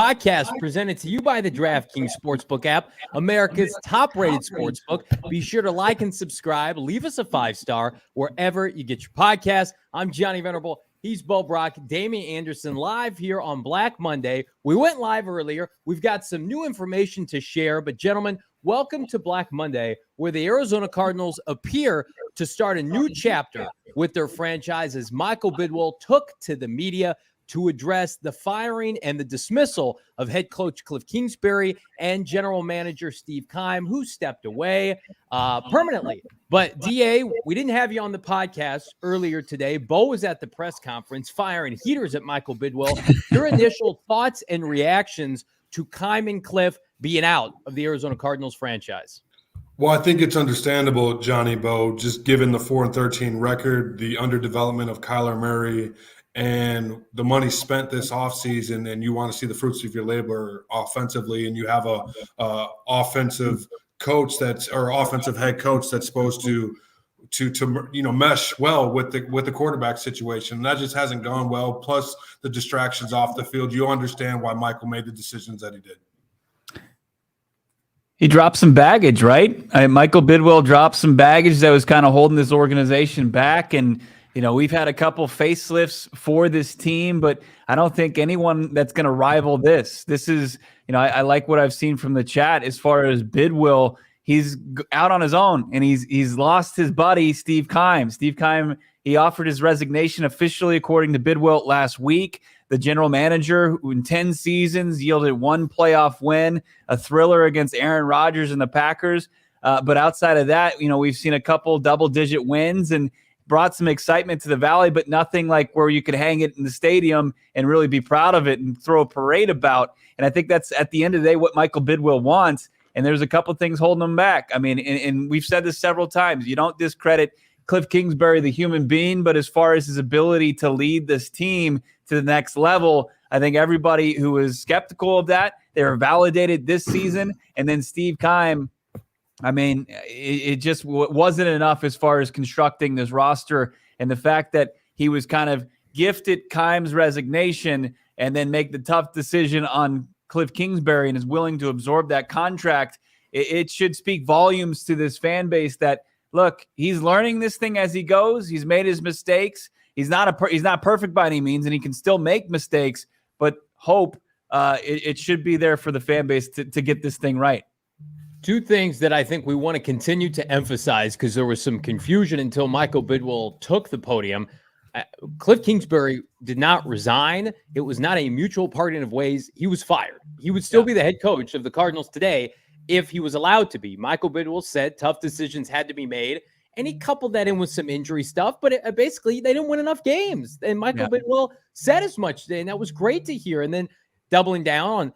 Podcast presented to you by the DraftKings Sportsbook app, America's top-rated sportsbook. Be sure to like and subscribe. Leave us a 5-star wherever you get your podcast. I'm Johnny Venerable. He's Bo Brock, Damien Anderson, live here on Black Monday. We went live earlier. We've got some new information to share, but gentlemen, welcome to Black Monday, where the Arizona Cardinals appear to start a new chapter with their franchise as Michael Bidwill took to the media to address the firing and the dismissal of head coach Kliff Kingsbury and general manager Steve Keim, who stepped away permanently. But, DA, we didn't have you on the podcast earlier today. Bo was at the press conference firing heaters at Michael Bidwill. Your initial thoughts and reactions to Keim and Kliff being out of the Arizona Cardinals franchise? Well, I think it's understandable, Johnny Bo, just given the 4-13 record, the underdevelopment of Kyler Murray, and the money spent this offseason, and you want to see the fruits of your labor offensively, and you have a offensive coach offensive head coach that's supposed to mesh well with the quarterback situation. And that just hasn't gone well. Plus the distractions off the field. You understand why Michael made the decisions that he did. He dropped some baggage, right? Michael Bidwill dropped some baggage that was kind of holding this organization back. And, we've had a couple facelifts for this team, but I don't think anyone that's going to rival this. This is, I like what I've seen from the chat as far as Bidwill. He's out on his own, and he's lost his buddy, Steve Keim. Steve Keim, he offered his resignation officially, according to Bidwill, last week. The general manager, who in 10 seasons yielded one playoff win, a thriller against Aaron Rodgers and the Packers. But outside of that, we've seen a couple double-digit wins and brought some excitement to the Valley, but nothing like where you could hang it in the stadium and really be proud of it and throw a parade about. And I think that's, at the end of the day, what Michael Bidwill wants. And there's a couple things holding him back. I mean, and we've said this several times. You don't discredit Kliff Kingsbury, the human being, but as far as his ability to lead this team to the next level, I think everybody who was skeptical of that, they were validated this season. And then Steve Keim, I mean, it just wasn't enough as far as constructing this roster. And the fact that he was kind of gifted Keim's resignation and then make the tough decision on Kliff Kingsbury and is willing to absorb that contract, it should speak volumes to this fan base that, look, he's learning this thing as he goes. He's made his mistakes. He's not perfect by any means, and he can still make mistakes, but hope it should be there for the fan base to get this thing right. Two things that I think we want to continue to emphasize, because there was some confusion until Michael Bidwill took the podium. Kliff Kingsbury did not resign. It was not a mutual parting of ways. He was fired. He would still be the head coach of the Cardinals today if he was allowed to be. Michael Bidwill said tough decisions had to be made, and he coupled that in with some injury stuff, but basically they didn't win enough games. And Michael Bidwill said as much today, and that was great to hear. And then doubling down on,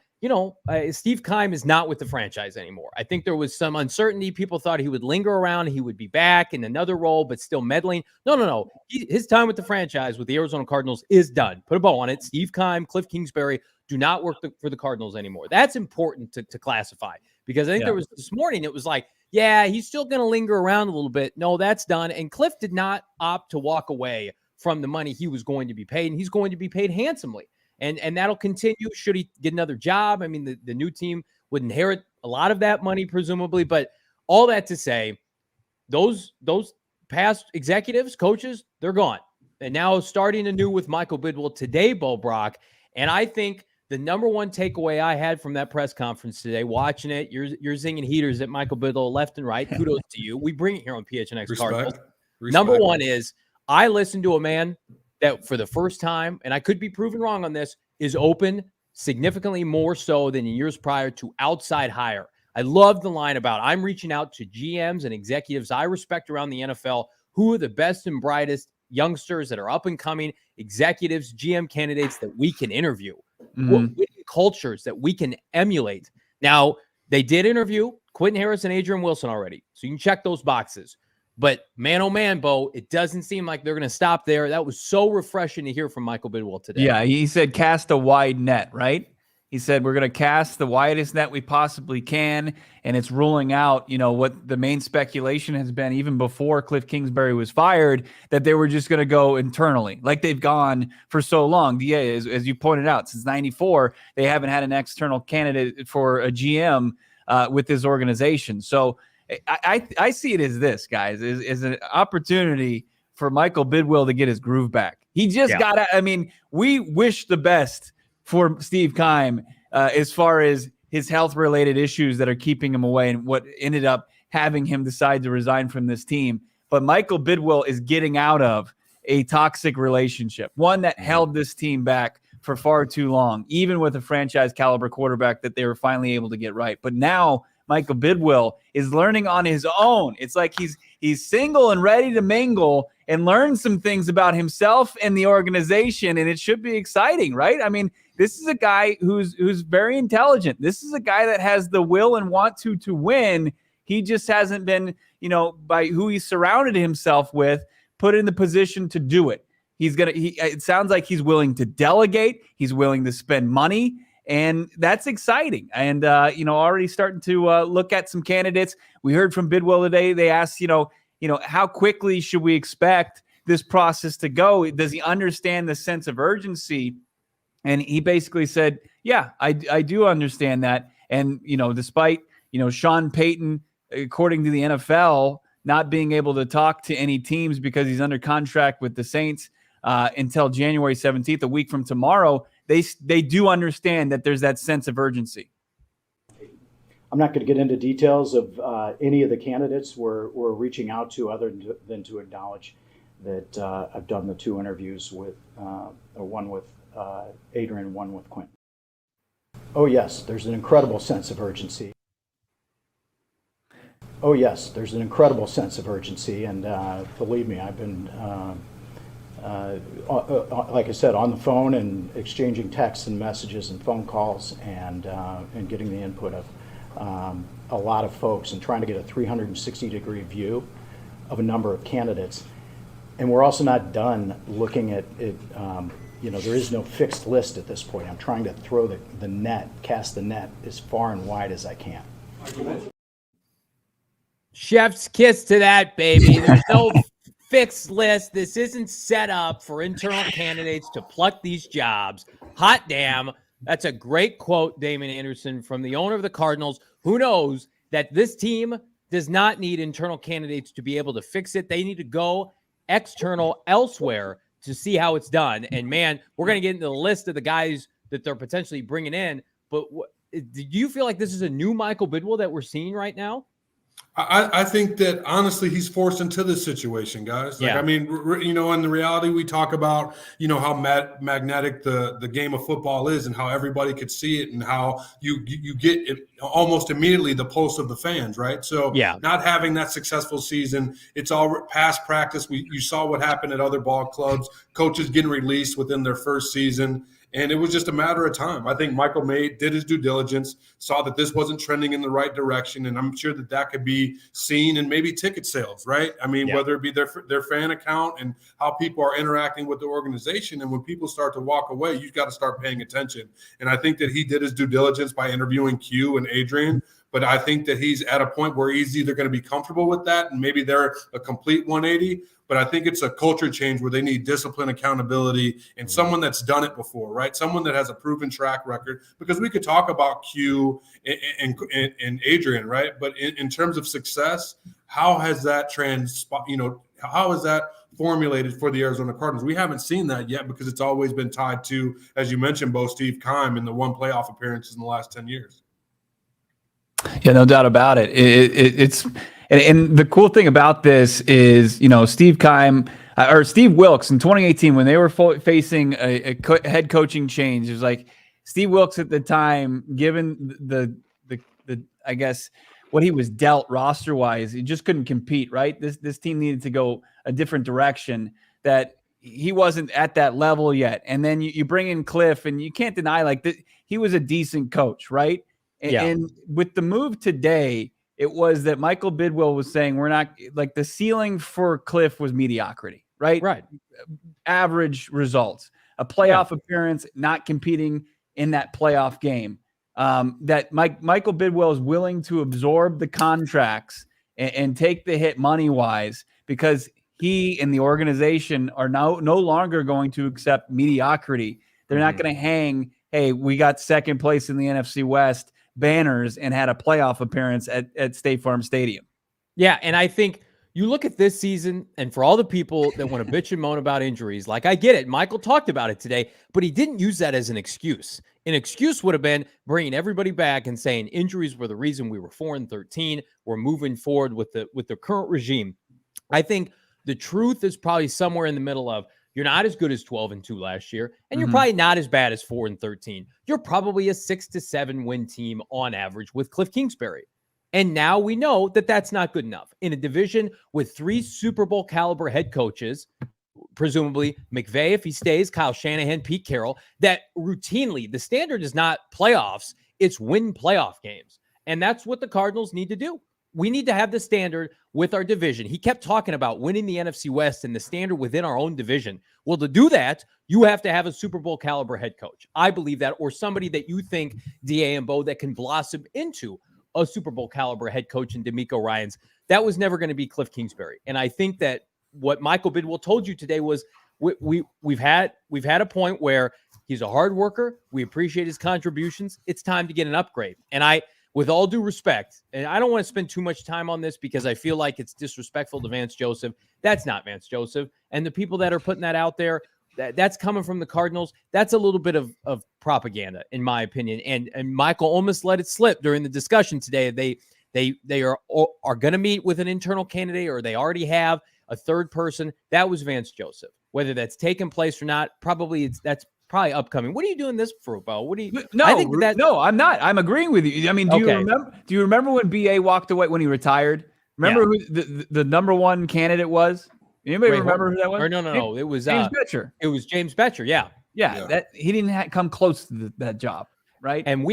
Steve Keim is not with the franchise anymore. I think there was some uncertainty. People thought he would linger around. He would be back in another role, but still meddling. No. His time with the franchise, with the Arizona Cardinals, is done. Put a bow on it. Steve Keim, Kliff Kingsbury do not work for the Cardinals anymore. That's important to classify, because I think there was this morning, it was like, he's still going to linger around a little bit. No, that's done. And Kliff did not opt to walk away from the money he was going to be paid, and he's going to be paid handsomely. And that'll continue should he get another job. I mean, the new team would inherit a lot of that money, presumably. But all that to say, those past executives, coaches, they're gone. And now starting anew with Michael Bidwill today, Bo Brock. And I think the number one takeaway I had from that press conference today, watching it, you're zinging heaters at Michael Bidwill left and right. Kudos to you. We bring it here on PHNX Cardinals. Number one is, I listened to a man that for the first time, and I could be proven wrong on this, is open significantly more so than in years prior to outside hire. I love the line about, I'm reaching out to GMs and executives I respect around the NFL, who are the best and brightest youngsters that are up and coming, executives, GM candidates that we can interview, cultures that we can emulate. Now, they did interview Quentin Harris and Adrian Wilson already, so you can check those boxes. But man, oh man, Bo, it doesn't seem like they're going to stop there. That was so refreshing to hear from Michael Bidwill today. Yeah, he said cast a wide net, right? He said, we're going to cast the widest net we possibly can. And it's ruling out, what the main speculation has been even before Kliff Kingsbury was fired, that they were just going to go internally like they've gone for so long. As you pointed out, since 94, they haven't had an external candidate for a GM with this organization. So I see it as this, guys, is an opportunity for Michael Bidwill to get his groove back. He just we wish the best for Steve Keim as far as his health-related issues that are keeping him away and what ended up having him decide to resign from this team. But Michael Bidwill is getting out of a toxic relationship, one that held this team back for far too long, even with a franchise caliber quarterback that they were finally able to get right. But now Michael Bidwill is learning on his own. It's like he's single and ready to mingle and learn some things about himself and the organization, and it should be exciting, right? I mean, this is a guy who's very intelligent. This is a guy that has the will and want to win. He just hasn't been, by who he surrounded himself with, put in the position to do it. It sounds like he's willing to delegate. He's willing to spend money. And that's exciting. And, already starting to look at some candidates. We heard from Bidwill today. They asked, how quickly should we expect this process to go? Does he understand the sense of urgency? And he basically said, yeah, I do understand that. And, despite, Sean Payton, according to the NFL, not being able to talk to any teams because he's under contract with the Saints until January 17th, a week from tomorrow, they do understand that there's that sense of urgency. I'm not going to get into details of any of the candidates we're reaching out to, other than to acknowledge that I've done the 2 interviews with one with Adrian, one with Quinn. Oh yes, there's an incredible sense of urgency. Oh yes, there's an incredible sense of urgency, and believe me, I've been like I said, on the phone and exchanging texts and messages and phone calls and getting the input of a lot of folks and trying to get a 360-degree view of a number of candidates. And we're also not done looking at it. There is no fixed list at this point. I'm trying to throw the net, cast the net as far and wide as I can. Chef's kiss to that, baby. There's no fixed list. This isn't set up for internal candidates to pluck these jobs. Hot damn. That's a great quote, Damien Anderson, from the owner of the Cardinals, who knows that this team does not need internal candidates to be able to fix it. They need to go external elsewhere to see how it's done. And, man, we're going to get into the list of the guys that they're potentially bringing in. But do you feel like this is a new Michael Bidwill that we're seeing right now? I think that, honestly, he's forced into this situation, guys. Like, yeah. I mean, in the reality, we talk about, how magnetic the game of football is and how everybody could see it and how you get it almost immediately the pulse of the fans, right? So not having that successful season, it's all past practice. You saw what happened at other ball clubs, coaches getting released within their first season. And it was just a matter of time. I think Michael did his due diligence, saw that this wasn't trending in the right direction, and I'm sure that could be seen in maybe ticket sales, right? I mean, whether it be their fan account and how people are interacting with the organization. And when people start to walk away, you've got to start paying attention. And I think that he did his due diligence by interviewing Q and Adrian. But I think that he's at a point where he's either going to be comfortable with that and maybe they're a complete 180. But I think it's a culture change where they need discipline, accountability, and someone that's done it before, right? Someone that has a proven track record. Because we could talk about Q and Adrian, right? But in terms of success, how has that how is that formulated for the Arizona Cardinals? We haven't seen that yet because it's always been tied to, as you mentioned, Bo, Steve Keim and the one playoff appearances in the last 10 years. Yeah, no doubt about it. It's and the cool thing about this is, Steve Keim or Steve Wilks in 2018 when they were facing a head coaching change, it was like Steve Wilks at the time, given the I guess what he was dealt roster wise, he just couldn't compete. Right, this team needed to go a different direction. That he wasn't at that level yet, and then you bring in Kliff, and you can't deny he was a decent coach, right? And with the move today, it was that Michael Bidwill was saying we're not like the ceiling for Kliff was mediocrity, right? Right. Average results, a playoff appearance, not competing in that playoff game. That Michael Bidwill is willing to absorb the contracts and take the hit money-wise because he and the organization are now no longer going to accept mediocrity. They're not going to hang, hey, we got second place in the NFC West banners and had a playoff appearance at State Farm Stadium. Yeah, and I think you look at this season, and for all the people that want to bitch and moan about injuries, like I get it. Michael talked about it today, but he didn't use that as an excuse. An excuse would have been bringing everybody back and saying injuries were the reason we were 4-13. We're moving forward with the current regime. I think the truth is probably somewhere in the middle of you're not as good as 12-2 last year, and you're probably not as bad as 4-13. You're probably a 6 to 7 win team on average with Kliff Kingsbury. And now we know that that's not good enough. In a division with 3 Super Bowl caliber head coaches, presumably McVay if he stays, Kyle Shanahan, Pete Carroll, that routinely the standard is not playoffs, it's win playoff games. And that's what the Cardinals need to do. We need to have the standard with our division. He kept talking about winning the NFC West and the standard within our own division. Well, to do that, you have to have a Super Bowl caliber head coach. I believe that, or somebody that you think, D.A. and Bo, that can blossom into a Super Bowl caliber head coach in D'Amico Ryans. That was never going to be Kliff Kingsbury. And I think that what Michael Bidwill told you today was we've had a point where he's a hard worker. We appreciate his contributions. It's time to get an upgrade. And with all due respect, and I don't want to spend too much time on this because I feel like it's disrespectful to Vance Joseph. That's not Vance Joseph. And the people that are putting that out there, that's coming from the Cardinals. That's a little bit of propaganda, in my opinion. And Michael almost let it slip during the discussion today. They are going to meet with an internal candidate, or they already have a third person. That was Vance Joseph. Whether that's taken place or not, that's probably upcoming. What are you doing this for, Bo? What do you? No, I think no, I'm not. I'm agreeing with you. I mean, do you remember when BA walked away when he retired? Remember who the number one candidate was? Anybody remember who that was? Or no. It was James Betcher. It was James Betcher. Yeah. That he didn't come close to that job, right? And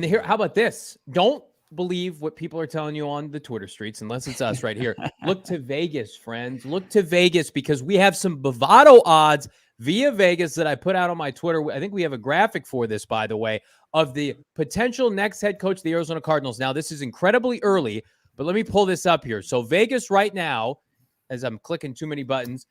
here. How about this? Don't believe what people are telling you on the Twitter streets, unless it's us right here. Look to Vegas, friends. Look to Vegas because we have some Bovado odds via Vegas that I put out on my Twitter. I think we have a graphic for this, by the way, of the potential next head coach of the Arizona Cardinals. Now, this is incredibly early, but let me pull this up here. So Vegas right now, as I'm clicking too many buttons,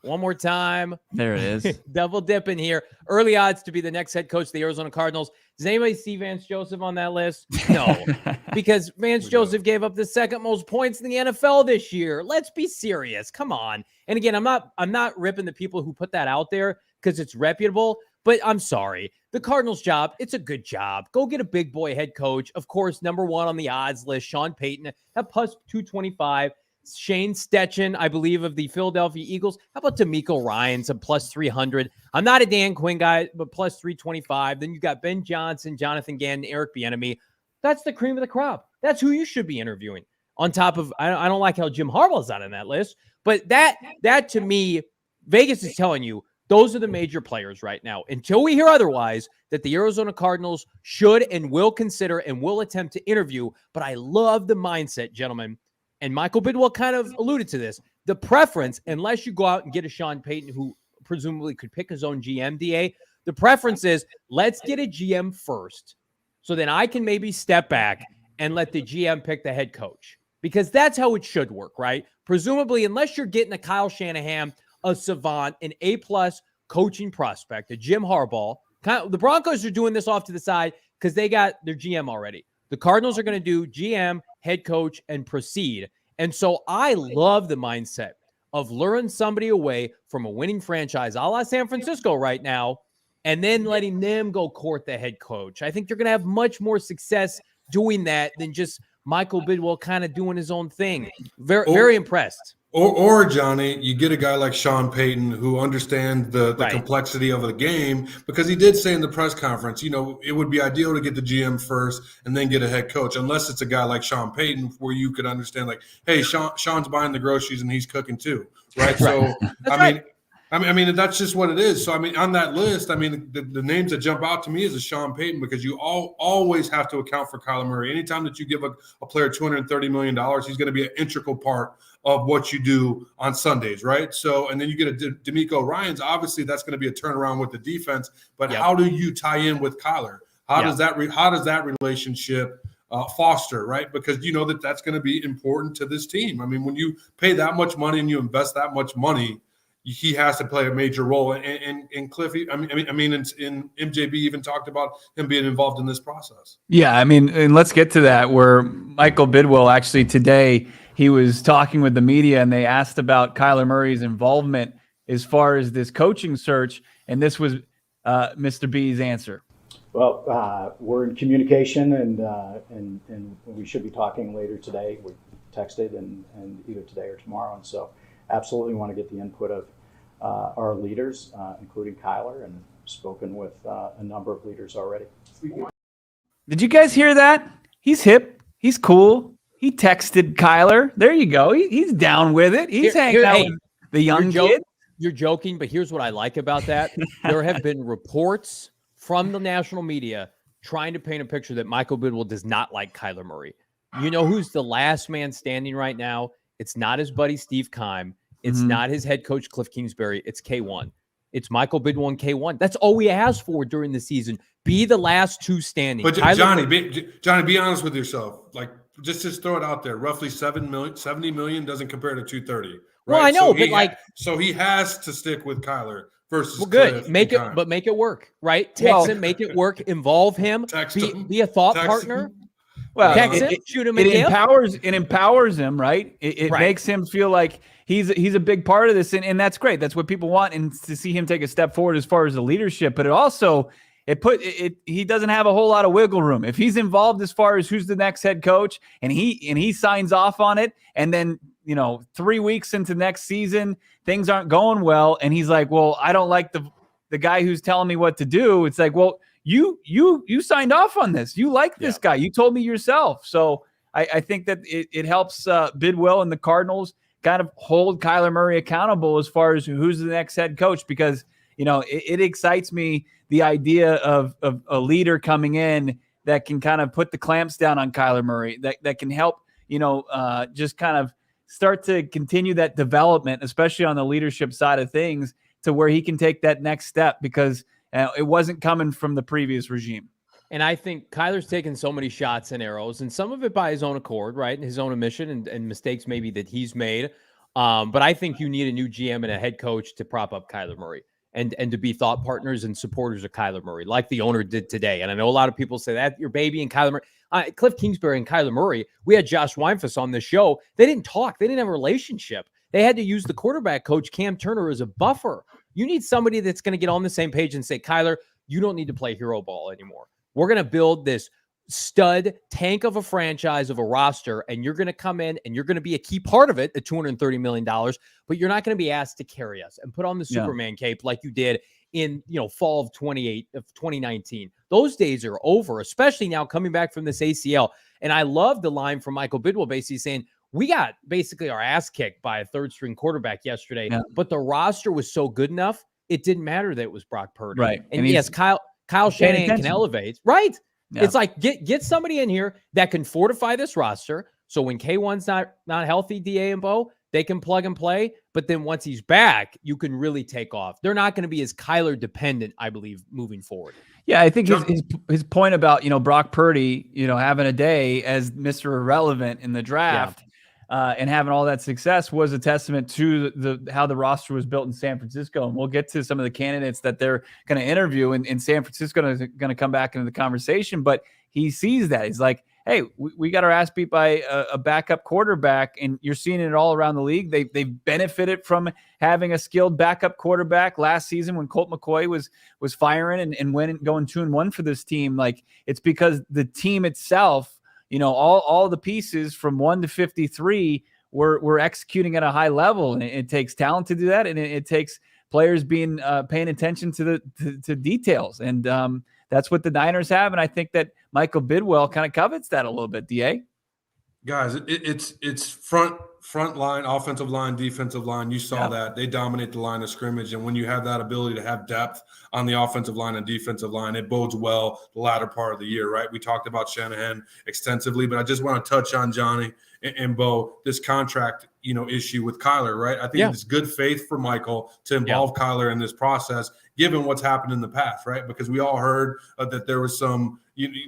one more time. There it is. Double dipping here. Early odds to be the next head coach of the Arizona Cardinals. Does anybody see Vance Joseph on that list? No, because Vance Joseph gave up the second most points in the NFL this year. Let's be serious. Come on. And again, I'm not ripping the people who put that out there because it's reputable, but I'm sorry. The Cardinals job, it's a good job. Go get a big boy head coach. Of course, number one on the odds list, Sean Payton at plus 225. Shane Steichen, I believe, of the Philadelphia Eagles. How about D'Amico Ryans at plus 300? I'm not a Dan Quinn guy, but plus 325. Then you got Ben Johnson, Jonathan Gannon, Eric Bieniemy. That's the cream of the crop. That's who you should be interviewing. On top of, I don't like how Jim Harbaugh's not in that list, but that to me, Vegas is telling you those are the major players right now. Until we hear otherwise, that the Arizona Cardinals should and will consider and will attempt to interview. But I love the mindset, gentlemen. And Michael Bidwill kind of alluded to this. The preference, unless you go out and get a Sean Payton who presumably could pick his own GM, DA, the preference is let's get a GM first so then I can maybe step back and let the GM pick the head coach. Because that's how it should work, right? Presumably, unless you're getting a Kyle Shanahan, a savant, an A-plus coaching prospect, a Jim Harbaugh. The Broncos are doing this off to the side because they got their GM already. The Cardinals are going to do GM, head coach, and proceed. And so I love the mindset of luring somebody away from a winning franchise a la San Francisco right now and then letting them go court the head coach. I think you're going to have much more success doing that than just Michael Bidwill kind of doing his own thing. Very impressed. Or Johnny, you get a guy like Sean Payton who understands the complexity of the game, because he did say in the press conference, it would be ideal to get the GM first and then get a head coach, unless it's a guy like Sean Payton where you could understand, like, hey, Sean's buying the groceries and he's cooking too, right? So, I mean, that's just what it is. So, I mean, on that list, I mean, the names that jump out to me is a Sean Payton, because you always have to account for Kyler Murray. Anytime that you give a player $230 million, he's going to be an integral part of what you do on Sundays, right? So, and then you get a D'Amico Ryans. Obviously, that's going to be a turnaround with the defense. But how do you tie in with Kyler? How does that relationship foster, right? Because you know that's going to be important to this team. I mean, when you pay that much money and you invest that much money, he has to play a major role. And Kliff, I mean, in MJB even talked about him being involved in this process. Yeah, I mean, and let's get to that, where Michael Bidwill actually today, he was talking with the media and they asked about Kyler Murray's involvement as far as this coaching search. And this was Mr. B's answer. Well, we're in communication, and we should be talking later today. We texted and either today or tomorrow, and so absolutely want to get the input of our leaders, including Kyler, and spoken with a number of leaders already. Did you guys hear that? He's hip. He's cool. He texted Kyler. There you go. He's down with it. He's hanging out with the young kid. You're joking, but here's what I like about that. There have been reports from the national media trying to paint a picture that Michael Bidwill does not like Kyler Murray. You know who's the last man standing right now? It's not his buddy Steve Keim. It's not his head coach Kliff Kingsbury. It's K1. It's Michael Bidwill and K1. That's all we asked for during the season. Be the last two standing. But Johnny, be honest with yourself. Like, just throw it out there. Roughly $70 million doesn't compare to 230. Right? Well, I know, but so he has to stick with Kyler versus. Well, good. Kliff Make it, make it work, right? Text him, make it work. Involve him. Be a thought partner. Well, shoot him. It empowers him, right? It makes him feel like he's a big part of this, and that's great. That's what people want, and to see him take a step forward as far as the leadership. But it also he doesn't have a whole lot of wiggle room. If he's involved as far as who's the next head coach, and he signs off on it, and then 3 weeks into next season things aren't going well, and he's like, well, I don't like the guy who's telling me what to do. It's like, well, you signed off on this. You like this guy. You told me yourself. So I think that it helps Bidwill and the Cardinals kind of hold Kyler Murray accountable as far as who's the next head coach, because it excites me, the idea of a leader coming in that can kind of put the clamps down on Kyler Murray, that can help just kind of start to continue that development, especially on the leadership side of things, to where he can take that next step, because it wasn't coming from the previous regime. And I think Kyler's taken so many shots and arrows, and some of it by his own accord, right? And his own admission and mistakes maybe that he's made. But I think you need a new GM and a head coach to prop up Kyler Murray and to be thought partners and supporters of Kyler Murray, like the owner did today. And I know a lot of people say that your baby and Kyler Murray. Kliff Kingsbury and Kyler Murray, we had Josh Weinfuss on this show. They didn't talk. They didn't have a relationship. They had to use the quarterback coach, Cam Turner, as a buffer. You need somebody that's going to get on the same page and say, Kyler, you don't need to play hero ball anymore. We're going to build this stud tank of a franchise, of a roster, and you're going to come in and you're going to be a key part of it, the $230 million, but you're not going to be asked to carry us and put on the Superman cape like you did in fall of 2019. Those days are over, especially now coming back from this ACL. And I love the line from Michael Bidwill basically saying, we got basically our ass kicked by a third string quarterback yesterday, but the roster was so good enough, it didn't matter that it was Brock Purdy. Right. And yes, Kyle Shanahan can elevate. Right. Yeah. It's like, get somebody in here that can fortify this roster. So when K1's not healthy, DA and Bo, they can plug and play. But then once he's back, you can really take off. They're not going to be as Kyler dependent, I believe, moving forward. Yeah, I think his point about, Brock Purdy, having a day as Mr. Irrelevant in the draft, and having all that success was a testament to how the roster was built in San Francisco. And we'll get to some of the candidates that they're going to interview in San Francisco is going to come back into the conversation. But he sees that. He's like, hey, we got our ass beat by a backup quarterback, and you're seeing it all around the league. They've benefited from having a skilled backup quarterback last season when Colt McCoy was firing and going 2-1 for this team. Like, it's because the team itself, all the pieces from 1 to 53 were executing at a high level, and it takes talent to do that, and it takes players paying attention to the details, and that's what the Niners have, and I think that Michael Bidwill kind of covets that a little bit. Da. Guys, it's front line, offensive line, defensive line. You saw that they dominate the line of scrimmage, and when you have that ability to have depth on the offensive line and defensive line, it bodes well the latter part of the year, right? We talked about Shanahan extensively, but I just want to touch on Johnny and Bo, this contract, issue with Kyler, right? I think it's good faith for Michael to involve Kyler in this process, given what's happened in the past, right? Because we all heard that there was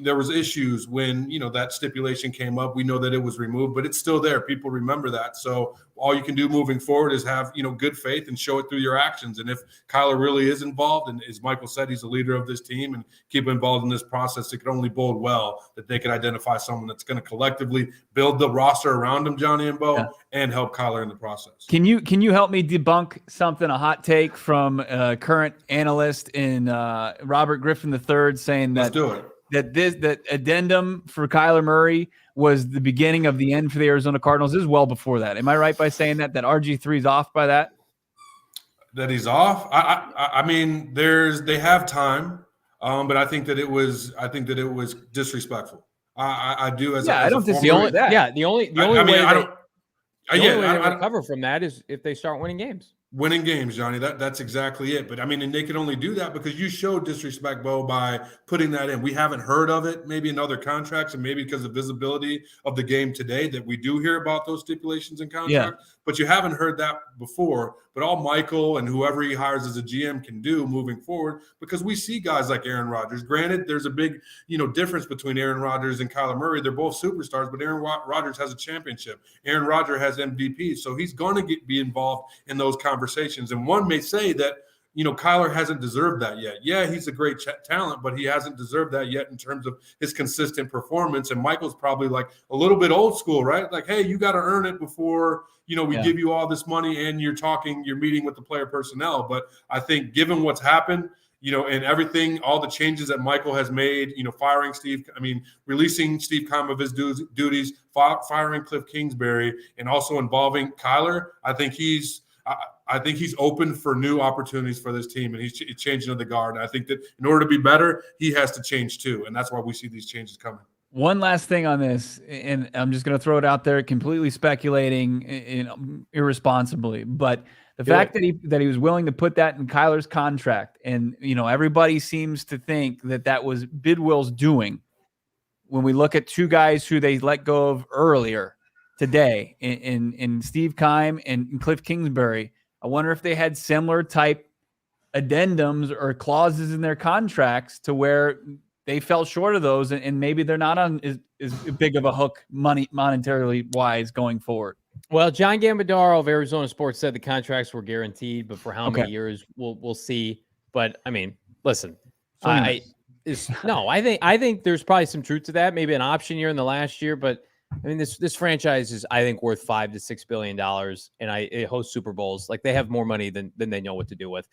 there was issues when, that stipulation came up. We know that it was removed, but it's still there. People remember that. So all you can do moving forward is have, good faith and show it through your actions. And if Kyler really is involved, and as Michael said, he's a leader of this team and keep involved in this process, it could only bode well that they could identify someone that's going to collectively build the roster around him, Johnny and Bo, and help Kyler in the process. Can you help me debunk something, a hot take from current analyst in Robert Griffin III saying that Let's do it. that addendum for Kyler Murray was the beginning of the end for the Arizona Cardinals? This is well before that. Am I right by saying that RG3 is off by that? That he's off? I mean, they have time, but I think that it was disrespectful. I do as I don't disagree with that. Yeah, the only way they recover from that is if they start winning games. Winning games, Johnny. That's exactly it. But I mean, and they can only do that because you showed disrespect, Bo, by putting that in. We haven't heard of it, maybe in other contracts, and maybe because of visibility of the game today that we do hear about those stipulations in contract. But you haven't heard that before. But all Michael and whoever he hires as a GM can do moving forward, because we see guys like Aaron Rodgers. Granted, there's a big, difference between Aaron Rodgers and Kyler Murray. They're both superstars, but Aaron Rodgers has a championship. Aaron Rodgers has MVP, so he's going to be involved in those conversations. And one may say that, Kyler hasn't deserved that yet. Yeah, he's a great talent, but he hasn't deserved that yet in terms of his consistent performance. And Michael's probably like a little bit old school, right? Like, hey, you got to earn it before, we give you all this money and you're meeting with the player personnel. But I think given what's happened, and everything, all the changes that Michael has made, releasing Steve Keim of his duties, firing Kliff Kingsbury, and also involving Kyler, I think he's open for new opportunities for this team, and he's changing of the guard. And I think that in order to be better, he has to change too, and that's why we see these changes coming. One last thing on this, and I'm just going to throw it out there, completely speculating irresponsibly, but the fact that he was willing to put that in Kyler's contract, and everybody seems to think that was Bidwill's doing. When we look at two guys who they let go of earlier today, in Steve Keim and Kliff Kingsbury, I wonder if they had similar type addendums or clauses in their contracts to where they fell short of those, and maybe they're not on as big of a hook monetarily wise going forward. Well, John Gambadaro of Arizona Sports said the contracts were guaranteed, but for how many years we'll see. But I mean, listen, I think there's probably some truth to that. Maybe an option year in the last year, but I mean, this franchise is, I think, worth $5 to $6 billion, and it hosts Super Bowls. Like, they have more money than they know what to do with.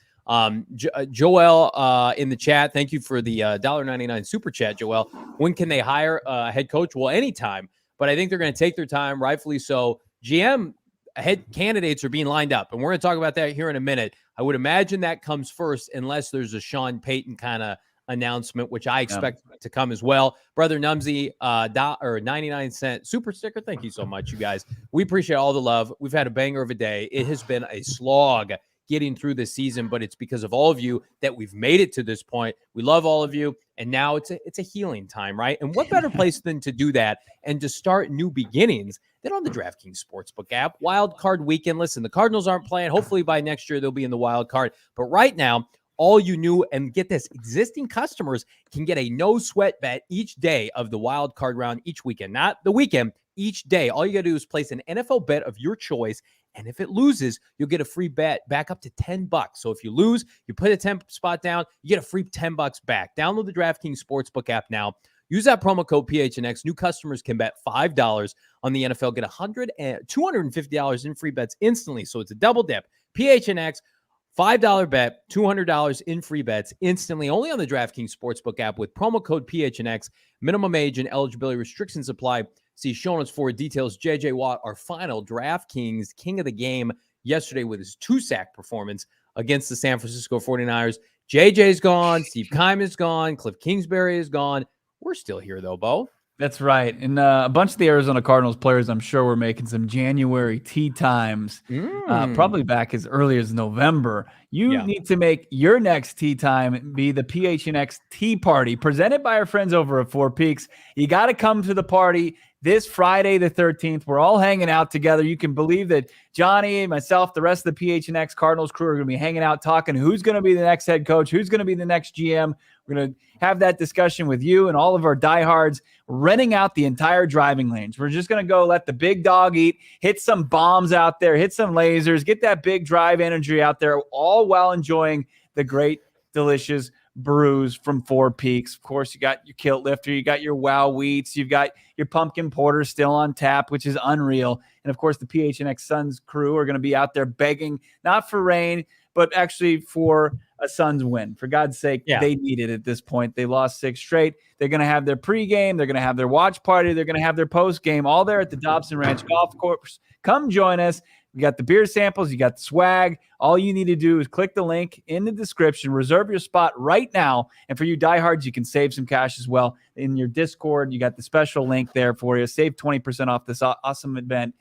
Joel in the chat, thank you for the $1.99 super chat, Joel. When can they hire a head coach? Well, anytime, but I think they're going to take their time, rightfully so. GM head candidates are being lined up, and we're going to talk about that here in a minute. I would imagine that comes first, unless there's a Sean Payton kind of announcement, which I expect to come as well. Brother Numsy, 99-cent super sticker. Thank you so much, you guys. We appreciate all the love. We've had a banger of a day. It has been a slog getting through this season, but it's because of all of you that we've made it to this point. We love all of you, and now it's a healing time, right? And what better place than to do that and to start new beginnings than on the DraftKings Sportsbook app? Wild Card Weekend. Listen, the Cardinals aren't playing. Hopefully by next year they'll be in the wild card. But right now, all you new and get this, existing customers can get a no sweat bet each day of the wild card round each weekend, not the weekend, each day. All you got to do is place an NFL bet of your choice. And if it loses, you'll get a free bet back up to $10. So if you lose, you put a 10 spot down, you get a free $10 back. Download the DraftKings Sportsbook app now. Use that promo code PHNX. New customers can bet $5 on the NFL, get $250 in free bets instantly. So it's a double dip. PHNX, $5 bet, $200 in free bets instantly, only on the DraftKings Sportsbook app with promo code PHNX. Minimum age and eligibility restrictions apply. See show notes for details. J.J. Watt, our final DraftKings king of the game yesterday with his 2-sack performance against the San Francisco 49ers. J.J.'s gone. Steve Keim is gone. Kliff Kingsbury is gone. We're still here, though, Bo. That's right. And a bunch of the Arizona Cardinals players, I'm sure, were making some January tee times, probably back as early as November. You need to make your next tee time be the PHNX Tee Party, presented by our friends over at Four Peaks. You got to come to the party this Friday, the 13th. We're all hanging out together. You can believe that Johnny, myself, the rest of the PHNX Cardinals crew are going to be hanging out talking who's going to be the next head coach, who's going to be the next GM. We're going to have that discussion with you and all of our diehards, renting out the entire driving lanes. We're just going to go let the big dog eat, hit some bombs out there, hit some lasers, get that big drive energy out there, all while enjoying the great, delicious brews from Four Peaks. Of course, you got your kilt lifter, you got your wow wheats, you've got your pumpkin porter still on tap, which is unreal. And of course, the PHNX Suns crew are going to be out there begging, not for rain, but actually for a Suns win. For God's sake, they need it at this point. They lost 6 straight. They're going to have their pregame. They're going to have their watch party. They're going to have their postgame, all there at the Dobson Ranch Golf Course. Come join us. You got the beer samples. You got the swag. All you need to do is click the link in the description. Reserve your spot right now. And for you diehards, you can save some cash as well. In your Discord, you got the special link there for you. Save 20% off this awesome event.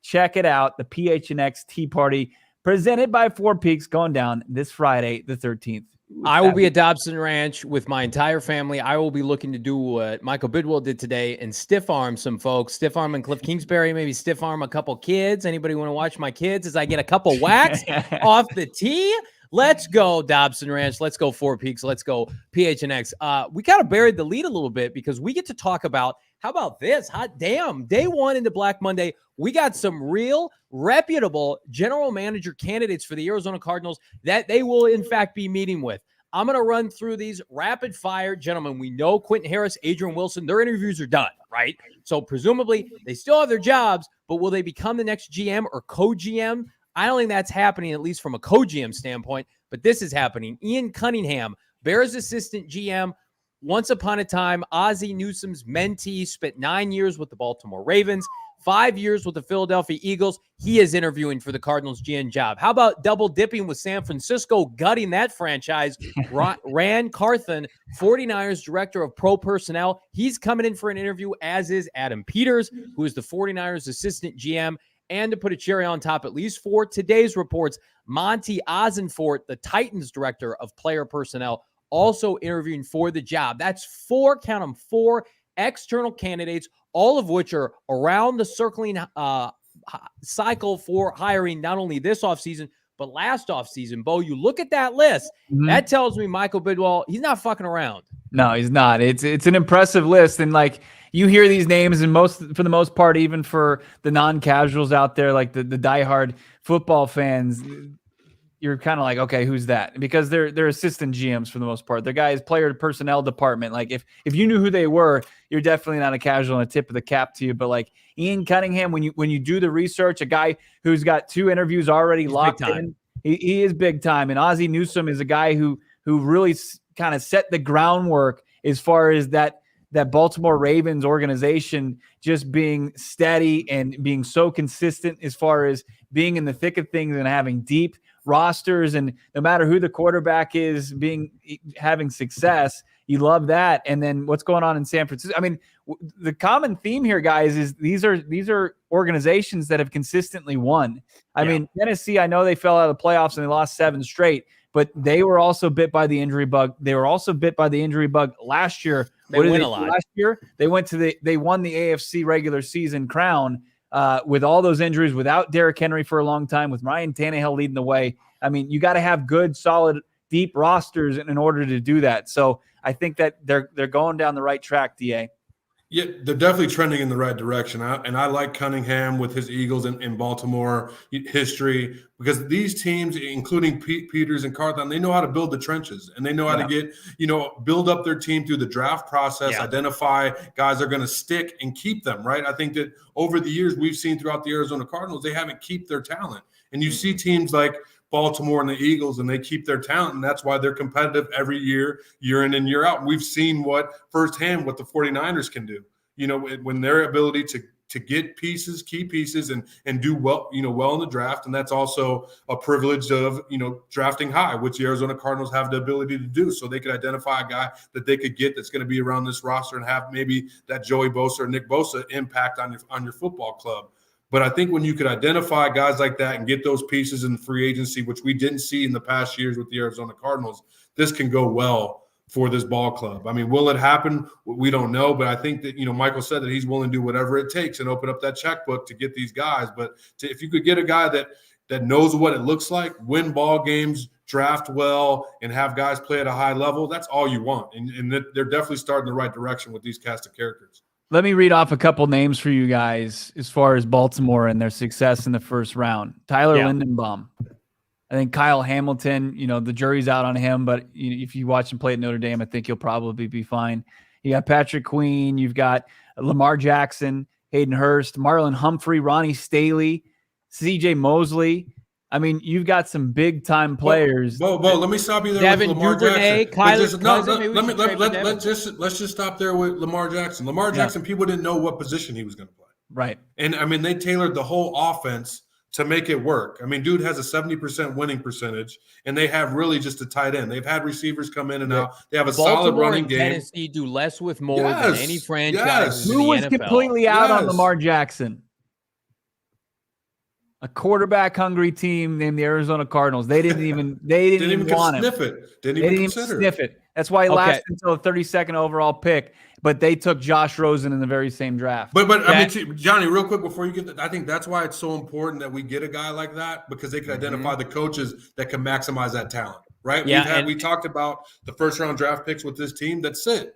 Check it out. The PHNX Tee Party, presented by Four Peaks, going down this Friday, the 13th. I will be at Dobson Ranch with my entire family. I will be looking to do what Michael Bidwill did today and stiff arm some folks. Stiff arm and Kliff Kingsbury, maybe stiff arm a couple kids. Anybody want to watch my kids as I get a couple whacks off the tee? Let's go, Dobson Ranch. Let's go, Four Peaks. Let's go, PHNX. We kind of buried the lead a little bit because we get to talk about, how about this? Hot damn. Day one into Black Monday, we got some real reputable general manager candidates for the Arizona Cardinals that they will, in fact, be meeting with. I'm going to run through these rapid fire. Gentlemen, we know Quentin Harris, Adrian Wilson, their interviews are done, right? So presumably they still have their jobs, but will they become the next GM or co-GM? I don't think that's happening, at least from a co-GM standpoint, but this is happening. Ian Cunningham, Bears assistant GM, once upon a time, Ozzie Newsome's mentee, spent 9 years with the Baltimore Ravens, 5 years with the Philadelphia Eagles. He is interviewing for the Cardinals GM job. How about double dipping with San Francisco, gutting that franchise? Ran Carthon, 49ers director of pro personnel. He's coming in for an interview, as is Adam Peters, who is the 49ers assistant GM. And to put a cherry on top, at least for today's reports, Monty Ozenfort, the Titans director of player personnel, also interviewing for the job. That's 4, count them, 4 external candidates, all of which are around the circling cycle for hiring not only this offseason, but last offseason. Bo, you look at that list, that tells me Michael Bidwill, he's not fucking around. No, he's not. It's an impressive list. And like, you hear these names, and for the most part, even for the non-casuals out there, like the diehard football fans, you're kind of like, okay, who's that? Because they're assistant GMs for the most part. They're guys, player personnel department. Like if you knew who they were, you're definitely not a casual and a tip of the cap to you. But like Ian Cunningham, when you do the research, a guy who's got 2 interviews already locked in, he is big time. And Ozzie Newsome is a guy who really kind of set the groundwork as far as that Baltimore Ravens organization just being steady and being so consistent as far as being in the thick of things and having deep rosters, and no matter who the quarterback is, having success. You love that. And then what's going on in San Francisco? I mean, the common theme here, guys, is these are organizations that have consistently won. I mean, Tennessee, I know they fell out of the playoffs and they lost 7 straight, but they were also bit by the injury bug. They were also bit by the injury bug last year. They win a lot. Last year, they won the AFC regular season crown with all those injuries, without Derrick Henry for a long time, with Ryan Tannehill leading the way. I mean, you got to have good, solid, deep rosters in order to do that. So I think that they're going down the right track, DA. Yeah, they're definitely trending in the right direction. And I like Cunningham with his Eagles in Baltimore history, because these teams, including Peters and Carthon, they know how to build the trenches, and they know how to get, build up their team through the draft process, identify guys that are going to stick and keep them, right? I think that over the years we've seen throughout the Arizona Cardinals, they haven't kept their talent. And you see teams like Baltimore and the Eagles, and they keep their talent, and that's why they're competitive every year in and year out. And we've seen firsthand what the 49ers can do, when their ability to to get pieces, key pieces, and do well in the draft. And that's also a privilege of drafting high, which the Arizona Cardinals have the ability to do. So they could identify a guy that they could get that's going to be around this roster and have maybe that Joey Bosa or Nick Bosa impact on your football club. But I think when you could identify guys like that and get those pieces in free agency, which we didn't see in the past years with the Arizona Cardinals, this can go well for this ball club. I mean, will it happen? We don't know, but I think that, Michael said that he's willing to do whatever it takes and open up that checkbook to get these guys. But if you could get a guy that knows what it looks like, win ball games, draft well, and have guys play at a high level, that's all you want. And they're definitely starting the right direction with these cast of characters. Let me read off a couple names for you guys as far as Baltimore and their success in the first round. Tyler Lindenbaum. I think Kyle Hamilton, the jury's out on him, but if you watch him play at Notre Dame, I think he'll probably be fine. You got Patrick Queen. You've got Lamar Jackson, Hayden Hurst, Marlon Humphrey, Ronnie Staley, CJ Mosley. I mean, you've got some big-time players. Bo, let me stop you there Devin with Lamar Duvernay, Jackson. Let's just stop there with Lamar Jackson. Lamar Jackson, people didn't know what position he was going to play. Right. And, I mean, they tailored the whole offense to make it work. I mean, dude has a 70% winning percentage, and they have really just a tight end. They've had receivers come in and out. They have a solid running game. Tennessee do less with more than any franchise. Who was completely out on Lamar Jackson? A quarterback-hungry team named the Arizona Cardinals. They didn't even want him. Sniff it. Didn't even sniff it. That's why he lasted until the 32nd overall pick. But they took Josh Rosen in the very same draft. But I mean, Johnny, real quick before you get that, I think that's why it's so important that we get a guy like that, because they can identify the coaches that can maximize that talent, right? Yeah, we talked about the first-round draft picks with this team. That's it.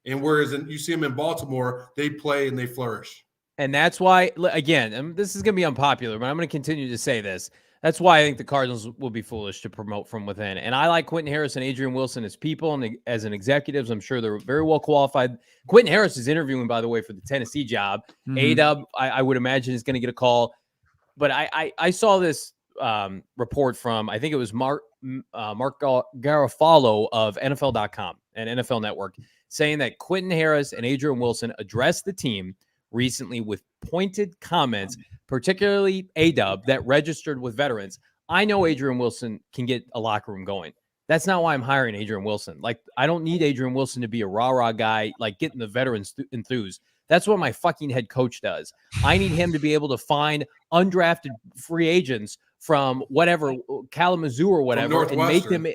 And whereas you see them in Baltimore, they play and they flourish. And that's why, again, this is going to be unpopular, but I'm going to continue to say this. That's why I think the Cardinals will be foolish to promote from within. And I like Quentin Harris and Adrian Wilson as people and as an executives. I'm sure they're very well qualified. Quentin Harris is interviewing, by the way, for the Tennessee job. A-Dub, I would imagine, is going to get a call. But I saw this report from, I think it was Mark Garofalo of NFL.com and NFL Network, saying that Quentin Harris and Adrian Wilson addressed the team recently with pointed comments, particularly A-Dub, that registered with veterans. I know Adrian Wilson can get a locker room going. That's not why I'm hiring Adrian Wilson. Like, I don't need Adrian Wilson to be a rah-rah guy, like getting the veterans enthused. That's what my fucking head coach does. I need him to be able to find undrafted free agents from whatever, Kalamazoo or whatever, and make them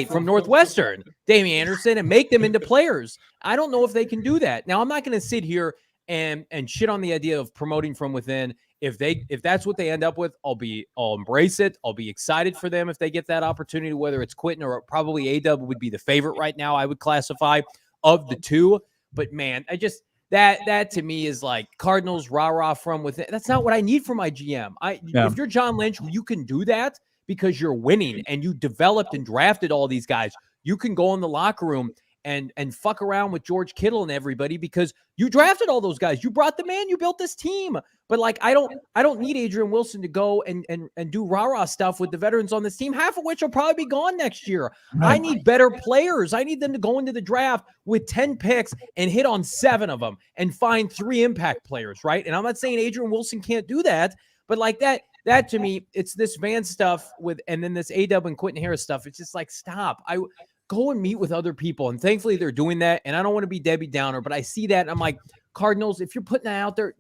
from Northwestern, Damien Anderson, and make them into players. I don't know if they can do that. Now, I'm not going to sit here and shit on the idea of promoting from within. If that's what they end up with, I'll embrace it. I'll be excited for them if they get that opportunity, whether it's Quentin or probably A-Dub would be the favorite right now, I would classify, of the two. But man, I just that to me is like Cardinals rah-rah from within. That's not what I need for my GM. If you're John Lynch, you can do that because you're winning and you developed and drafted all these guys. You can go in the locker room and fuck around with George Kittle and everybody because you drafted all those guys. You brought them in. You built this team. But like, I don't need Adrian Wilson to go and do rah-rah stuff with the veterans on this team, half of which will probably be gone next year. I need better players. I need them to go into the draft with 10 picks and hit on 7 of them and find 3 impact players, right? And I'm not saying Adrian Wilson can't do that, but like that to me, it's this Van stuff and then this A-Dub and Quentin Harris stuff. It's just like, stop. Go and meet with other people. And thankfully they're doing that. And I don't want to be Debbie Downer, but I see that. And I'm like, Cardinals, if you're putting that out there,